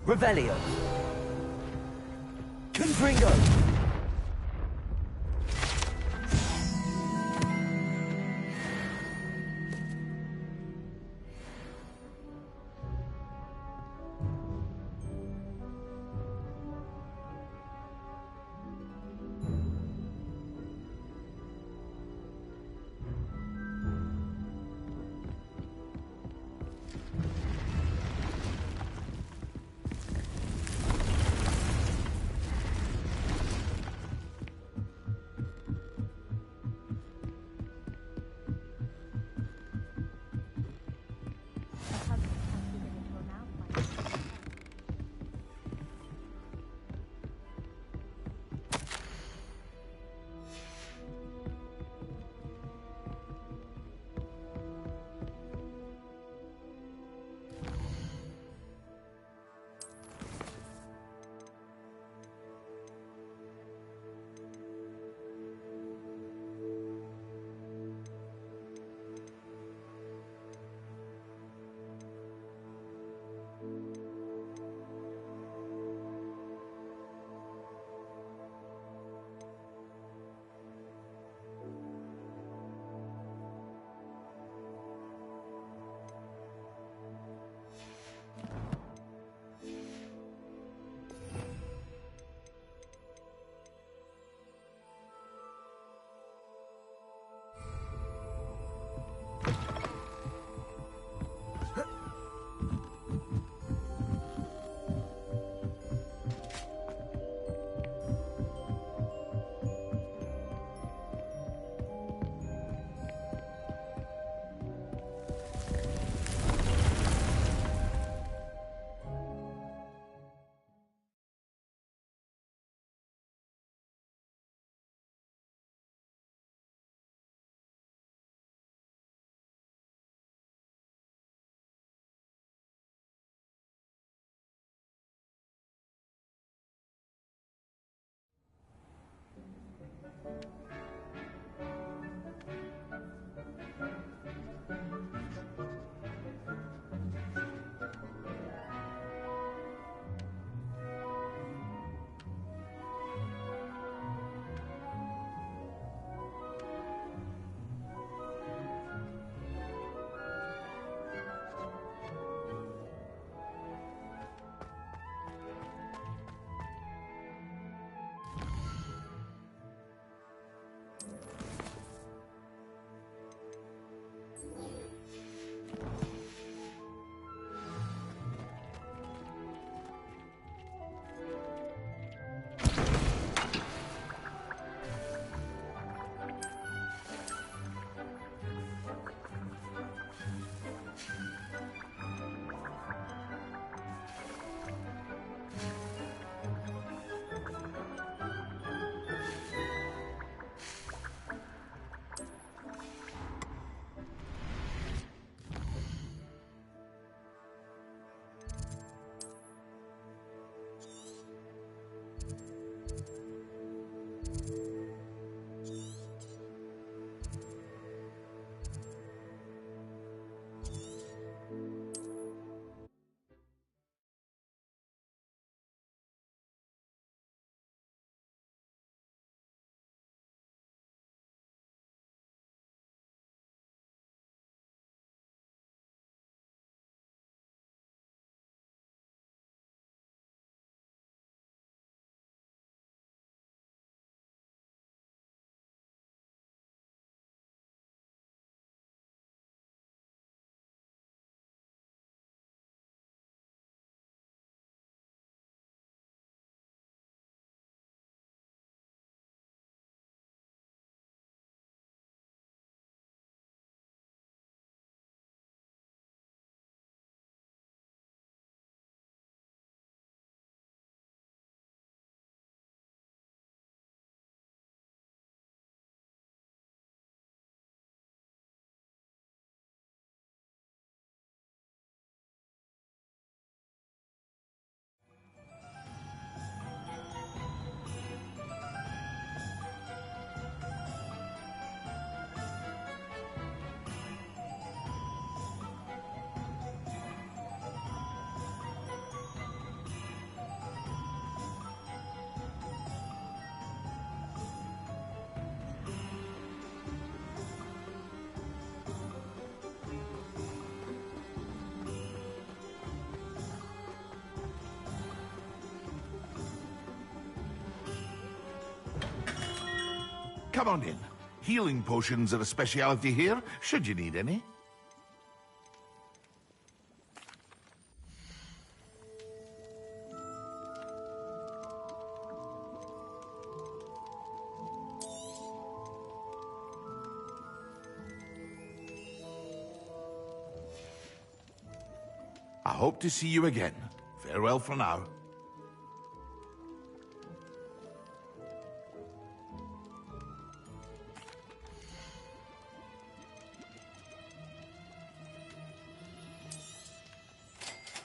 [SPEAKER 2] Revelio. Confringo.
[SPEAKER 11] Come on in. Healing potions are a speciality here, should you need any. I hope to see you again. Farewell for now.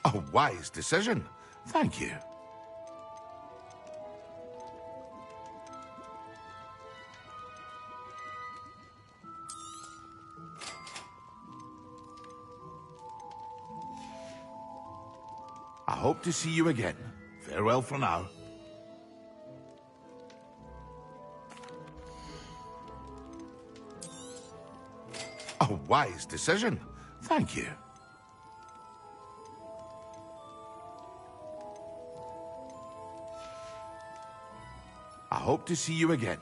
[SPEAKER 11] A wise decision. Thank you. I hope to see you again. Farewell for now. A wise decision. Thank you. I hope to see you again.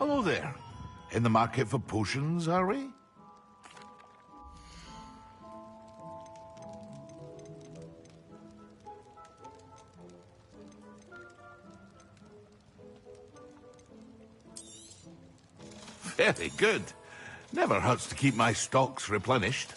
[SPEAKER 11] Hello there. In the market for potions, are we? Very good. Never hurts to keep my stocks replenished.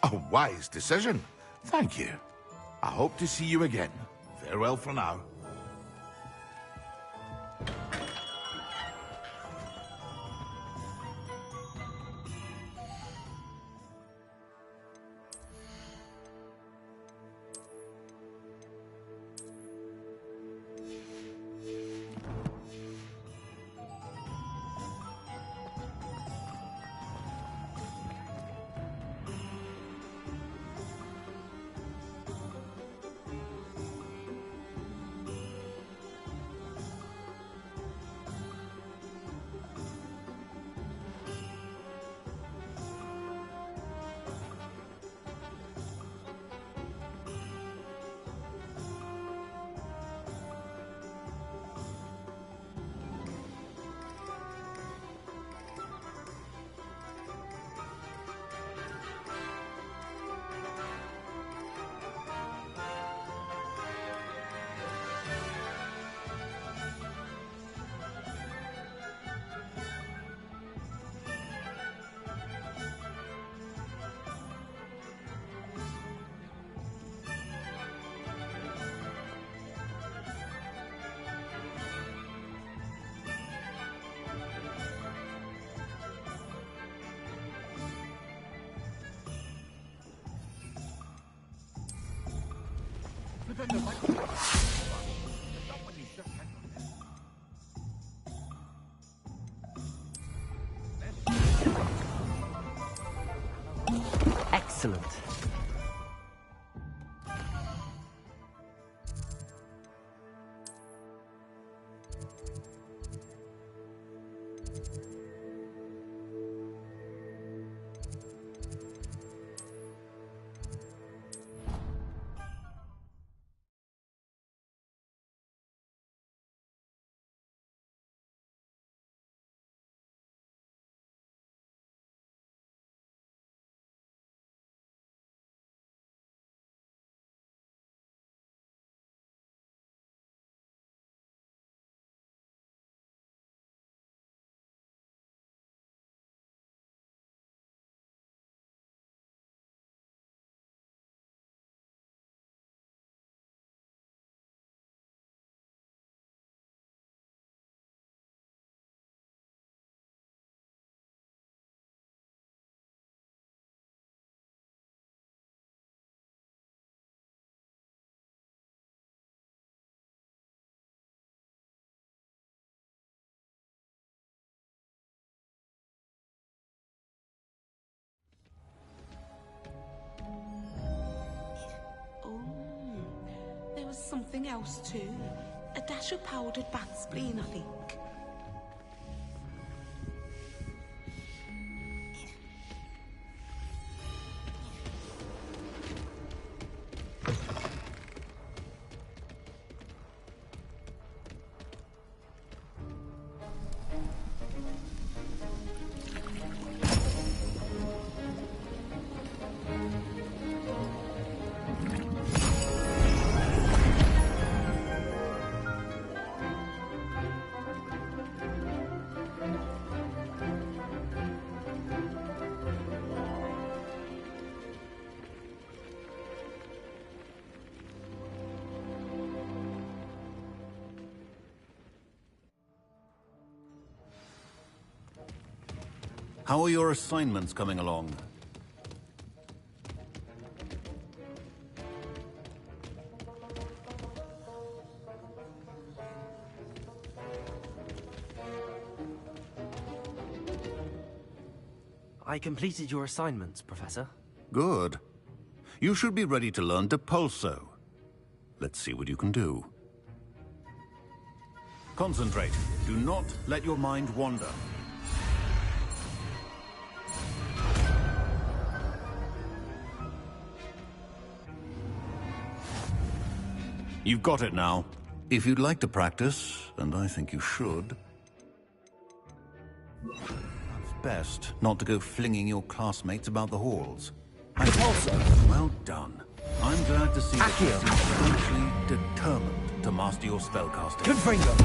[SPEAKER 11] A wise decision. Thank you. I hope to see you again. Farewell for now.
[SPEAKER 2] Excellent.
[SPEAKER 12] There was something else too. A dash of powdered bat spleen, I think.
[SPEAKER 13] How are your assignments coming along?
[SPEAKER 2] I completed your assignments, Professor.
[SPEAKER 13] Good. You should be ready to learn Depulso. Let's see what you can do. Concentrate. Do not let your mind wander. You've got it now. If you'd like to practice, and I think you should, it's best not to go flinging your classmates about the halls. Well done. I'm glad to see that you seem actually determined to master your spellcasting.
[SPEAKER 2] Confringo!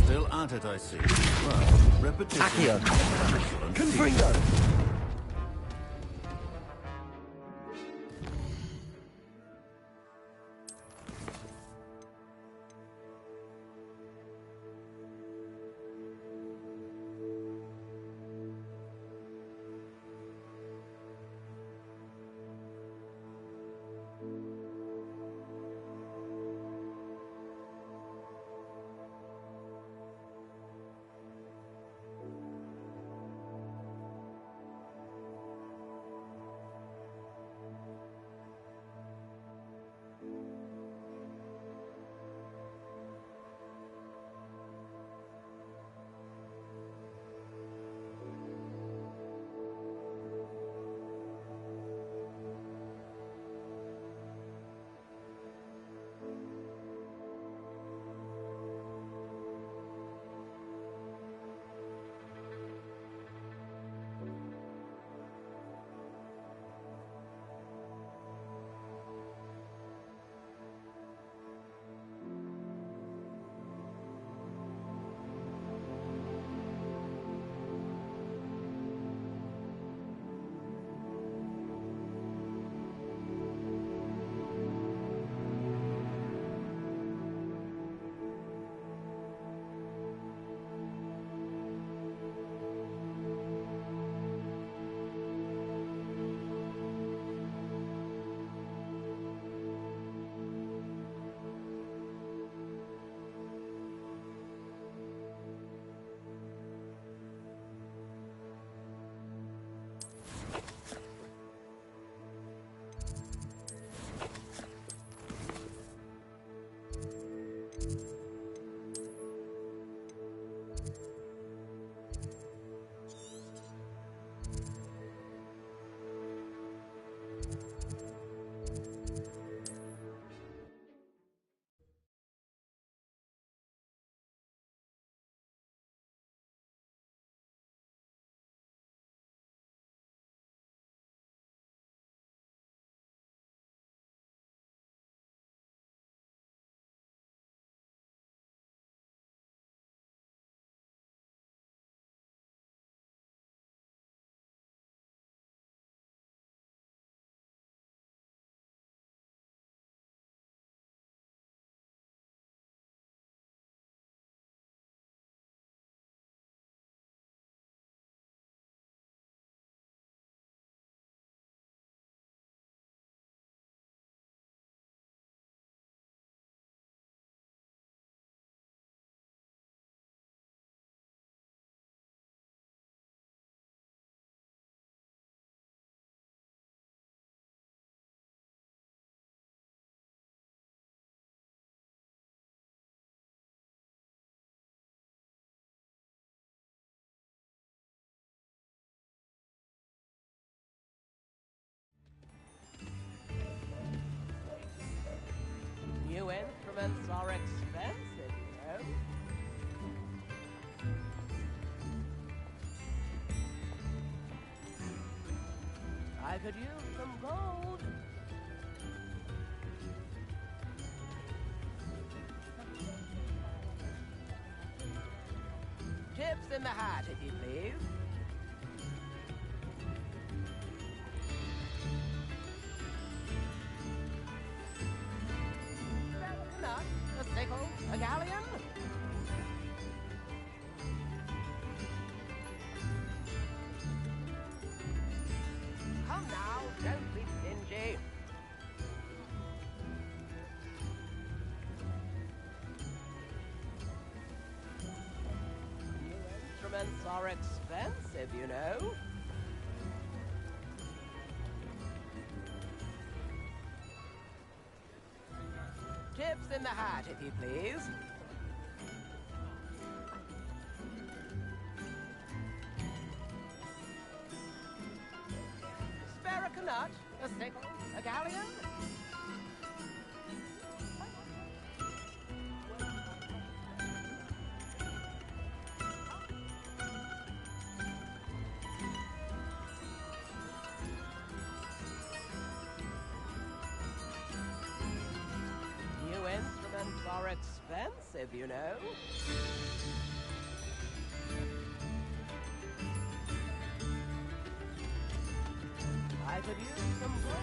[SPEAKER 13] Still at it, I see. Well, repetition.
[SPEAKER 2] Accio.
[SPEAKER 13] Excellent.
[SPEAKER 2] Confringo!
[SPEAKER 14] New instruments are expensive, you know. I could use some gold. Chips in the hat, if you please. Enough. A sickle, a galleon. Come now, don't be stingy. are expensive, you know. Tips in the hat, if you please. Spare a nut, a sickle, a galleon. New instruments are expensive, you know. I could use some gold.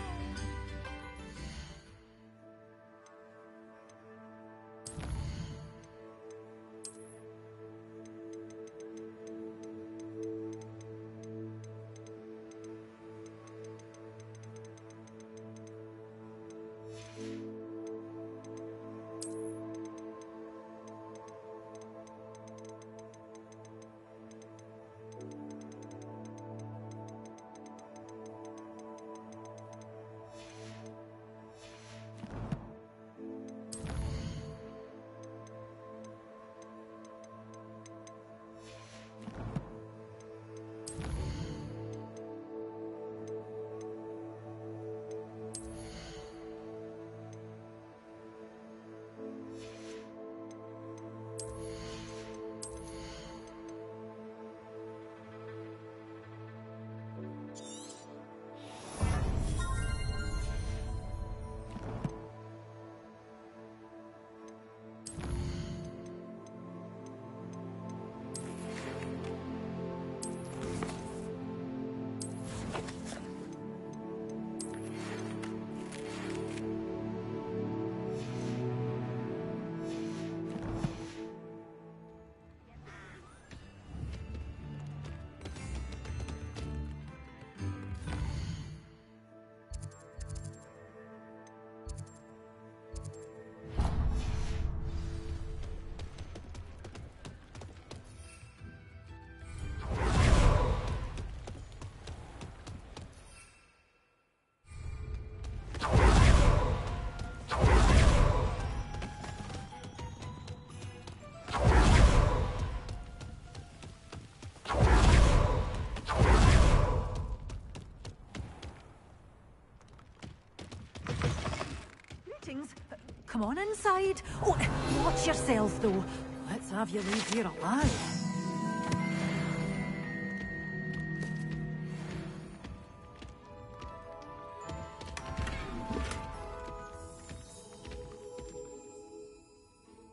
[SPEAKER 15] Come on inside. Oh, watch yourself, though. Let's have you leave here alive.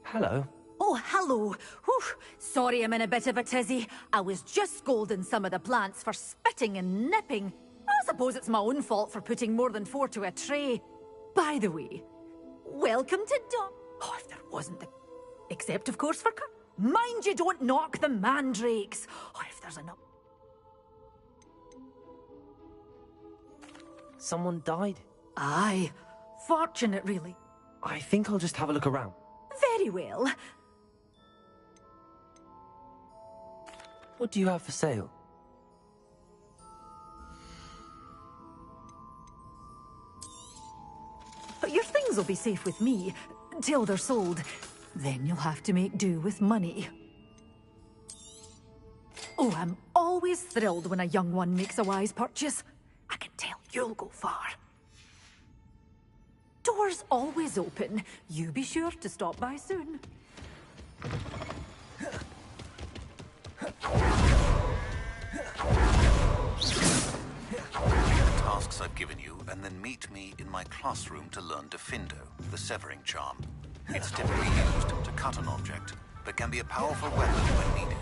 [SPEAKER 2] Hello.
[SPEAKER 15] Oh, hello. Whew. Sorry I'm in a bit of a tizzy. I was just scolding some of the plants for spitting and nipping. I suppose it's my own fault for putting more than 4 to a tray. By the way, welcome to Oh, if there wasn't the... Except, of course, for... Mind you don't knock the mandrakes. Oh, if there's enough...
[SPEAKER 2] Someone died?
[SPEAKER 15] Aye. Fortunate, really.
[SPEAKER 2] I think I'll just have a look around.
[SPEAKER 15] Very well.
[SPEAKER 2] What do you have for sale?
[SPEAKER 15] Your things will be safe with me, till they're sold. Then you'll have to make do with money. Oh, I'm always thrilled when a young one makes a wise purchase. I can tell you'll go far. Doors always open. You be sure to stop by soon.
[SPEAKER 13] Tasks I've given you, and then meet me in my classroom to learn Defindo, the severing charm. It's typically used to cut an object, but can be a powerful weapon when needed.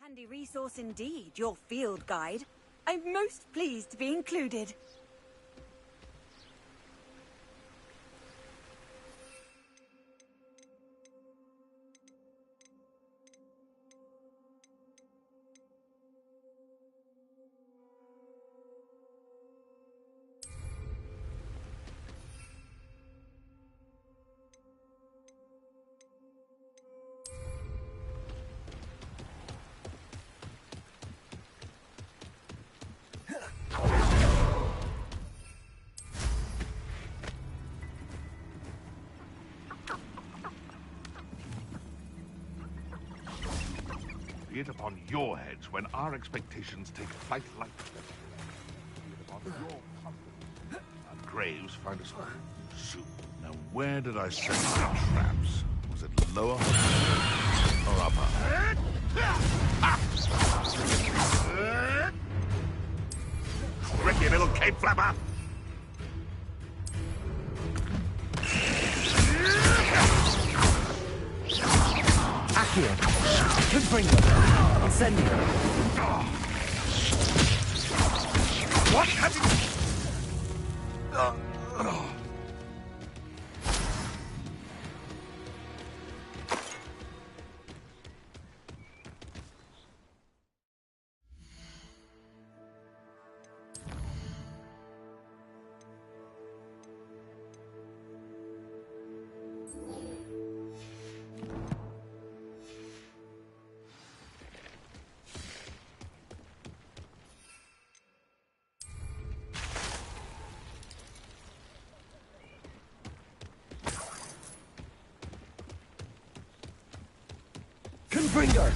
[SPEAKER 16] Handy resource indeed, your field guide. I'm most pleased to be included.
[SPEAKER 11] Be it upon your heads when our expectations take flight like this. Be it upon your comfort. Our graves find us soon. Now, where did I set my traps? Was it lower or upper? Tricky little cape flapper!
[SPEAKER 2] Accio! Good bringer! Incendio!
[SPEAKER 11] What have you...
[SPEAKER 2] Bringer!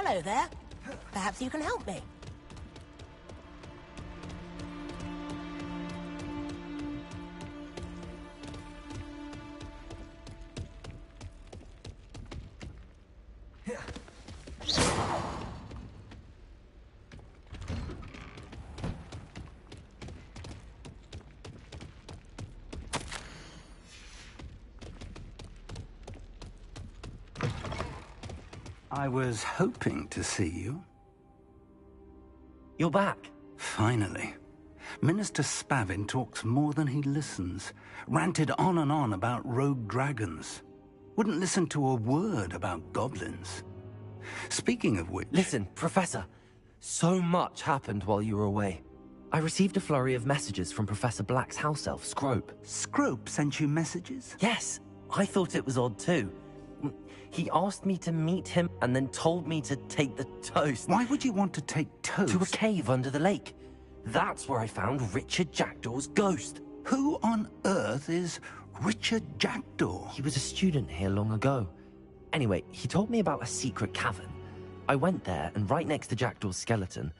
[SPEAKER 14] Hello there. Perhaps you can help me.
[SPEAKER 17] I was hoping to see you.
[SPEAKER 2] You're back.
[SPEAKER 17] Finally. Minister Spavin talks more than he listens. Ranted on and on about rogue dragons. Wouldn't listen to a word about goblins. Speaking of which...
[SPEAKER 2] Listen, Professor. So much happened while you were away. I received a flurry of messages from Professor Black's house elf, Scrope.
[SPEAKER 17] Scrope sent you messages?
[SPEAKER 2] Yes. I thought it was odd too. He asked me to meet him and then told me to take the toast.
[SPEAKER 17] Why would you want to take toast?
[SPEAKER 2] To a cave under the lake. That's where I found Richard Jackdaw's ghost.
[SPEAKER 17] Who on earth is Richard Jackdaw?
[SPEAKER 2] He was a student here long ago. Anyway, he told me about a secret cavern. I went there, and right next to Jackdaw's skeleton,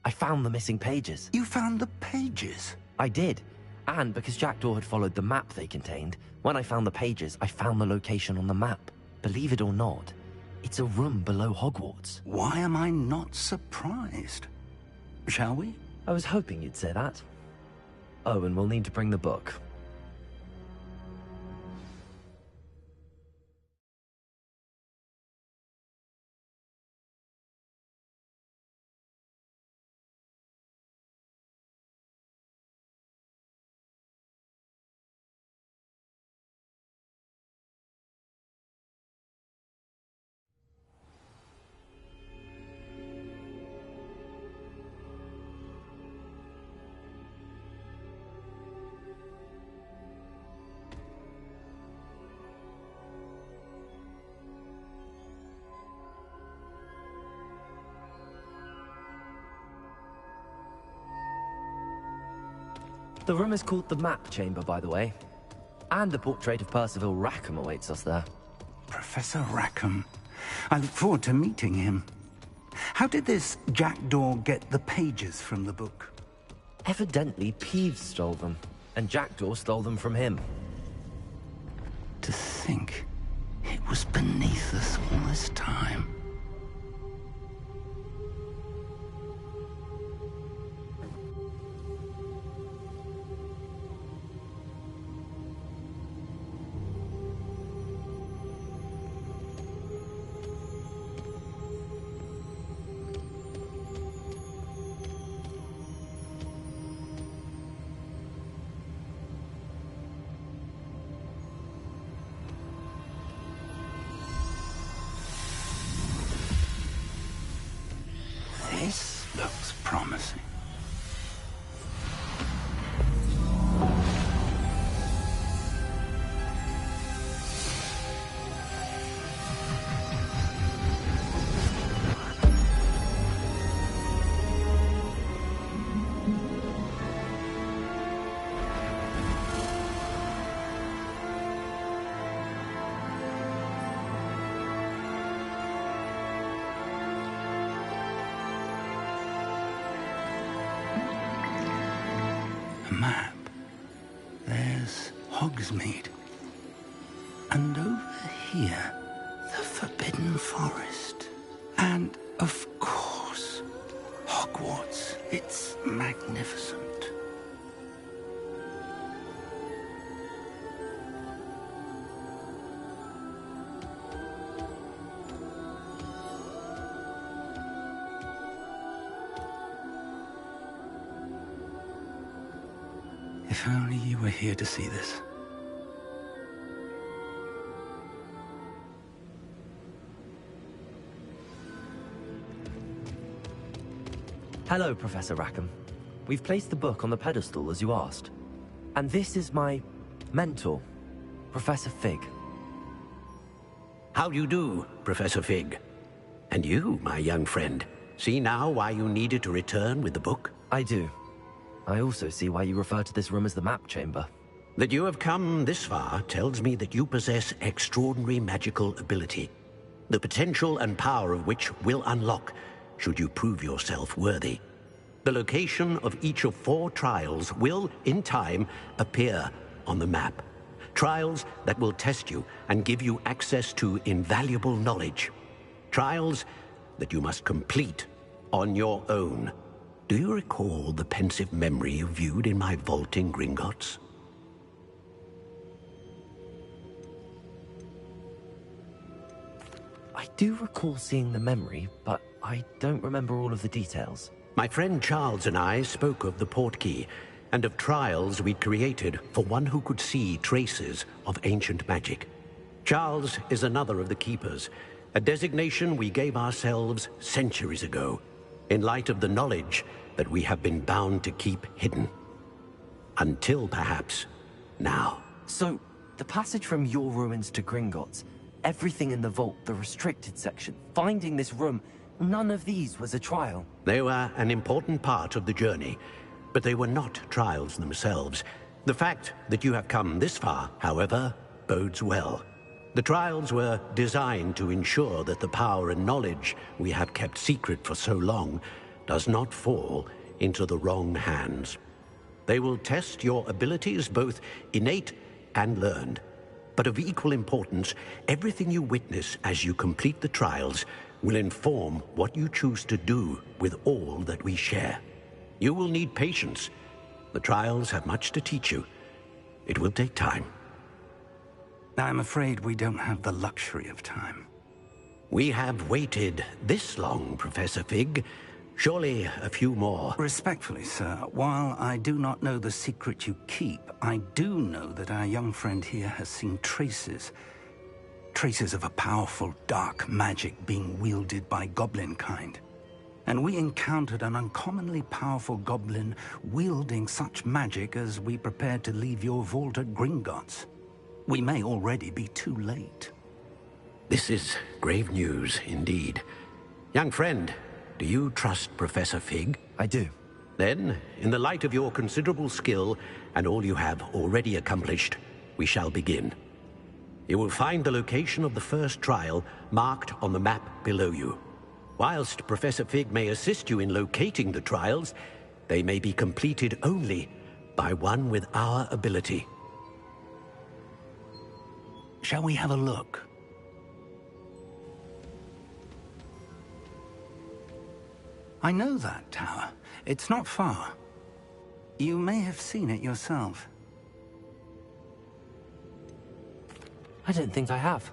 [SPEAKER 2] I found the missing pages.
[SPEAKER 17] You found the pages?
[SPEAKER 2] I did. And because Jackdaw had followed the map they contained, when I found the pages, I found the location on the map. Believe it or not, it's a room below Hogwarts.
[SPEAKER 17] Why am I not surprised? Shall we?
[SPEAKER 2] I was hoping you'd say that. Oh, and we'll need to bring the book. The room is called the Map Chamber, by the way. And the portrait of Percival Rackham awaits us there.
[SPEAKER 17] Professor Rackham. I look forward to meeting him. How did this Jackdaw get the pages from the book?
[SPEAKER 2] Evidently, Peeves stole them, and Jackdaw stole them from him.
[SPEAKER 17] To think it was beneath us all this time. This looks promising. Map. There's Hogsmeade. And over here, the Forbidden Forest. And, of course, Hogwarts. It's magnificent. If only you were here to see this.
[SPEAKER 2] Hello, Professor Rackham. We've placed the book on the pedestal, as you asked. And this is my mentor, Professor Fig.
[SPEAKER 10] How do you do, Professor Fig? And you, my young friend, see now why you needed to return with the book?
[SPEAKER 2] I do. I also see why you refer to this room as the Map Chamber.
[SPEAKER 10] That you have come this far tells me that you possess extraordinary magical ability. the potential and power of which will unlock should you prove yourself worthy. The location of each of 4 trials will, in time, appear on the map. Trials that will test you and give you access to invaluable knowledge. Trials that you must complete on your own. Do you recall the pensive memory you viewed in my vault in Gringotts?
[SPEAKER 2] I do recall seeing the memory, but I don't remember all of the details.
[SPEAKER 10] My friend Charles and I spoke of the portkey and of trials we'd created for one who could see traces of ancient magic. Charles is another of the keepers, a designation we gave ourselves centuries ago, in light of the knowledge that we have been bound to keep hidden. Until perhaps now.
[SPEAKER 2] So, the passage from your ruins to Gringotts, everything in the vault, the restricted section, finding this room, none of these was a trial.
[SPEAKER 10] They were an important part of the journey, but they were not trials themselves. The fact that you have come this far, however, bodes well. The trials were designed to ensure that the power and knowledge we have kept secret for so long does not fall into the wrong hands. They will test your abilities, both innate and learned. But of equal importance, everything you witness as you complete the trials will inform what you choose to do with all that we share. You will need patience. The trials have much to teach you. It will take time.
[SPEAKER 17] I'm afraid we don't have the luxury of time.
[SPEAKER 10] We have waited this long, Professor Fig. Surely a few more.
[SPEAKER 17] Respectfully, sir, while I do not know the secret you keep, I do know that our young friend here has seen traces of a powerful dark magic being wielded by goblin kind. And we encountered an uncommonly powerful goblin wielding such magic as we prepared to leave your vault at Gringotts. We may already be too late.
[SPEAKER 10] This is grave news indeed. Young friend, do you trust Professor Fig?
[SPEAKER 2] I do.
[SPEAKER 10] Then, in the light of your considerable skill and all you have already accomplished, we shall begin. You will find the location of the first trial marked on the map below you. Whilst Professor Fig may assist you in locating the trials, they may be completed only by one with our ability.
[SPEAKER 17] Shall we have a look? I know that tower. It's not far. You may have seen it yourself.
[SPEAKER 2] I don't think I have.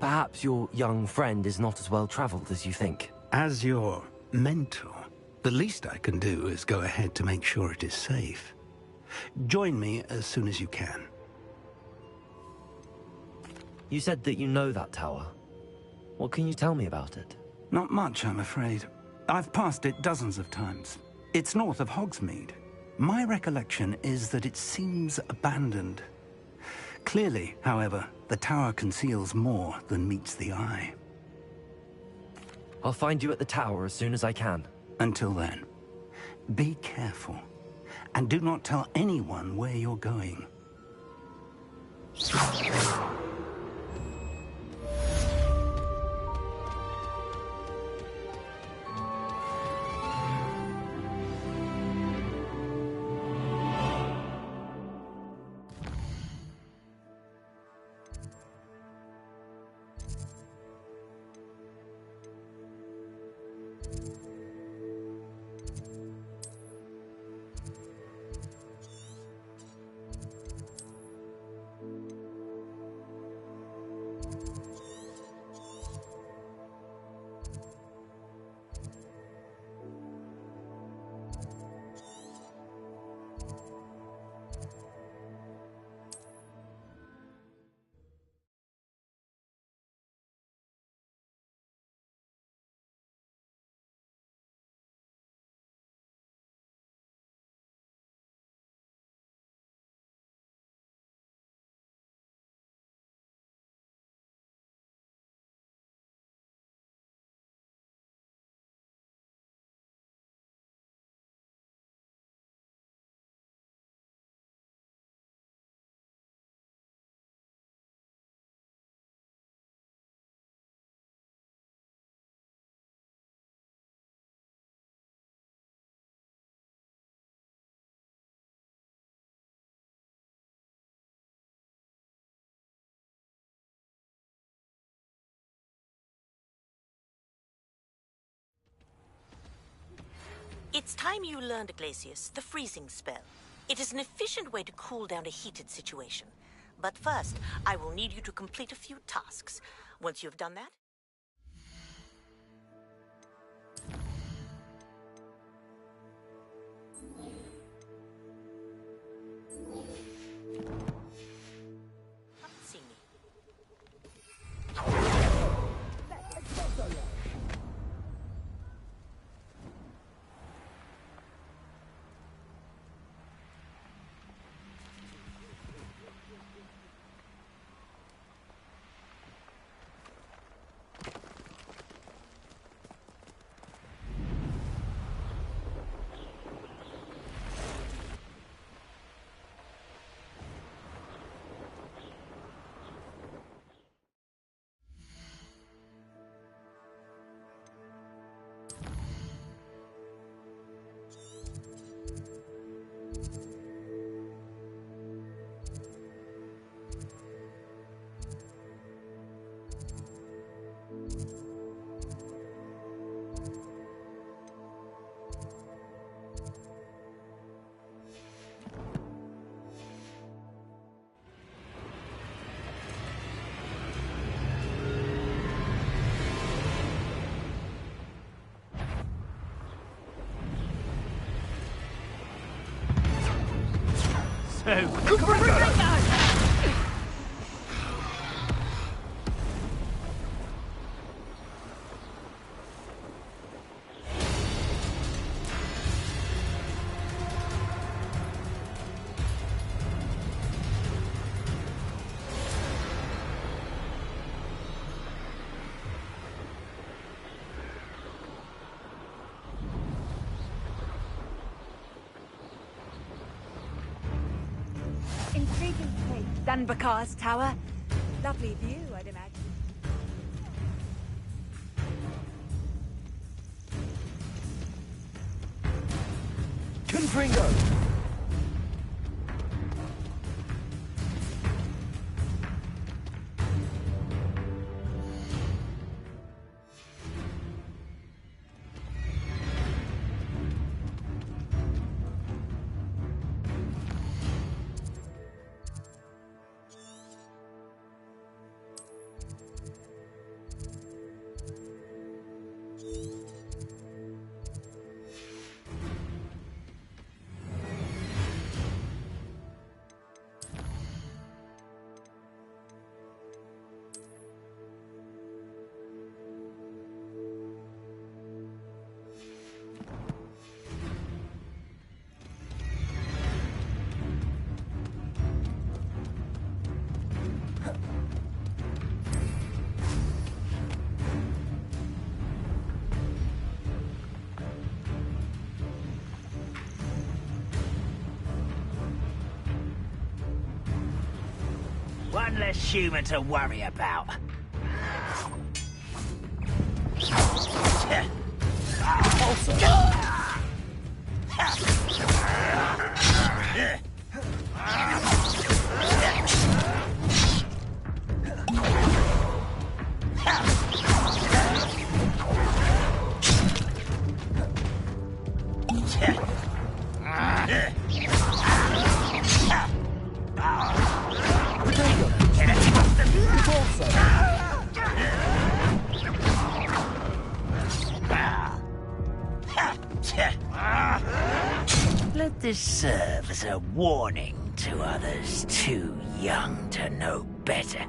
[SPEAKER 2] Perhaps your young friend is not as well traveled as you think.
[SPEAKER 17] As your mentor, the least I can do is go ahead to make sure it is safe. Join me as soon as you can.
[SPEAKER 2] You said that you know that tower. What can you tell me about it?
[SPEAKER 17] Not much, I'm afraid. I've passed it dozens of times. It's north of Hogsmeade. My recollection is that it seems abandoned. Clearly, however, the tower conceals more than meets the eye.
[SPEAKER 2] I'll find you at the tower as soon as I can.
[SPEAKER 17] Until then, be careful, and do not tell anyone where you're going.
[SPEAKER 18] It's time you learned, Glacius, the freezing spell. It is an efficient way to cool down a heated situation. But first, I will need you to complete a few tasks. Once you've done that... Come and see me.
[SPEAKER 16] Intriguing place. Dunbakar's tower. Lovely view, I'd imagine.
[SPEAKER 2] Confringo!
[SPEAKER 5] One less human to worry about. Let this serve as a warning to others too young to know better.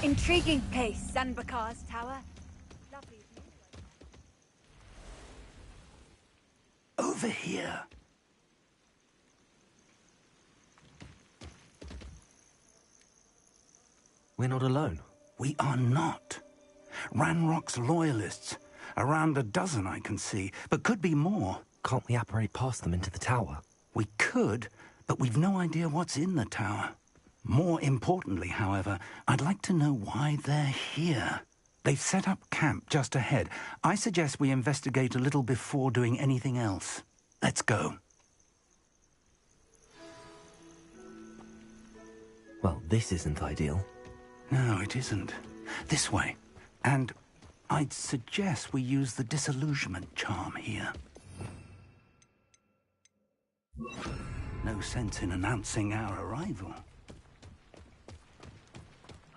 [SPEAKER 16] Intriguing place, Sanbakar's tower. Lovely view.
[SPEAKER 17] Over here.
[SPEAKER 2] We're not alone.
[SPEAKER 17] We are not. Ranrock's loyalists. Around a dozen I can see, but could be more.
[SPEAKER 2] Can't we apparate past them into the tower?
[SPEAKER 17] We could, but we've no idea what's in the tower. More importantly, however, I'd like to know why they're here. They've set up camp just ahead. I suggest we investigate a little before doing anything else. Let's go.
[SPEAKER 2] Well, this isn't ideal.
[SPEAKER 17] No, it isn't. This way. And I'd suggest we use the disillusionment charm here. No sense in announcing our arrival.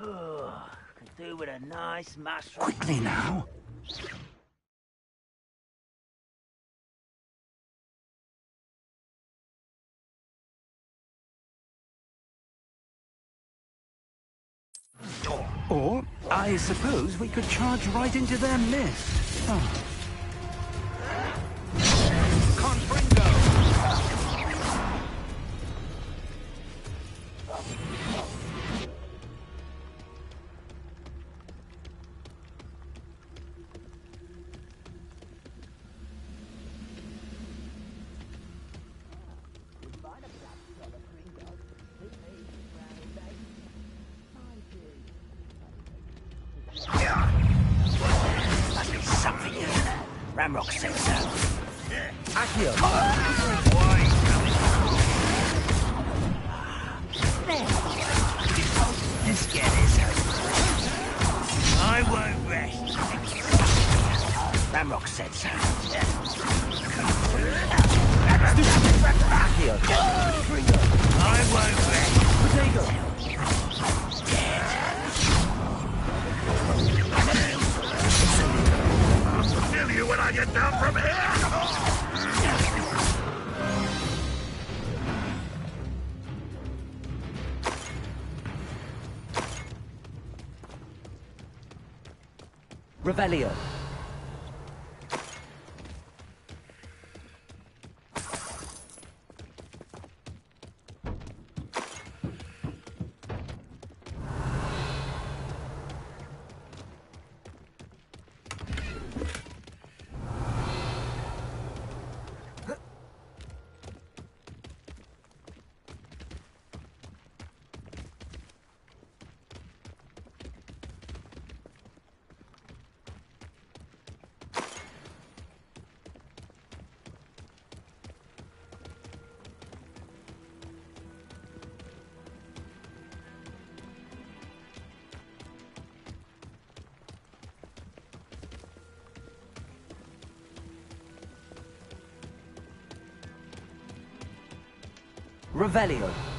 [SPEAKER 5] Oh, could do with a nice mushroom.
[SPEAKER 17] Quickly now. Or, I suppose we could charge right into their mist. Oh.
[SPEAKER 5] Ramrock said so.
[SPEAKER 2] Accio!
[SPEAKER 5] Let's get this. I won't rest. Ramrock said so.
[SPEAKER 2] Accio!
[SPEAKER 5] I won't rest.
[SPEAKER 2] Potato!
[SPEAKER 11] Kill you when I get down from here!
[SPEAKER 2] Revelio. Revelio.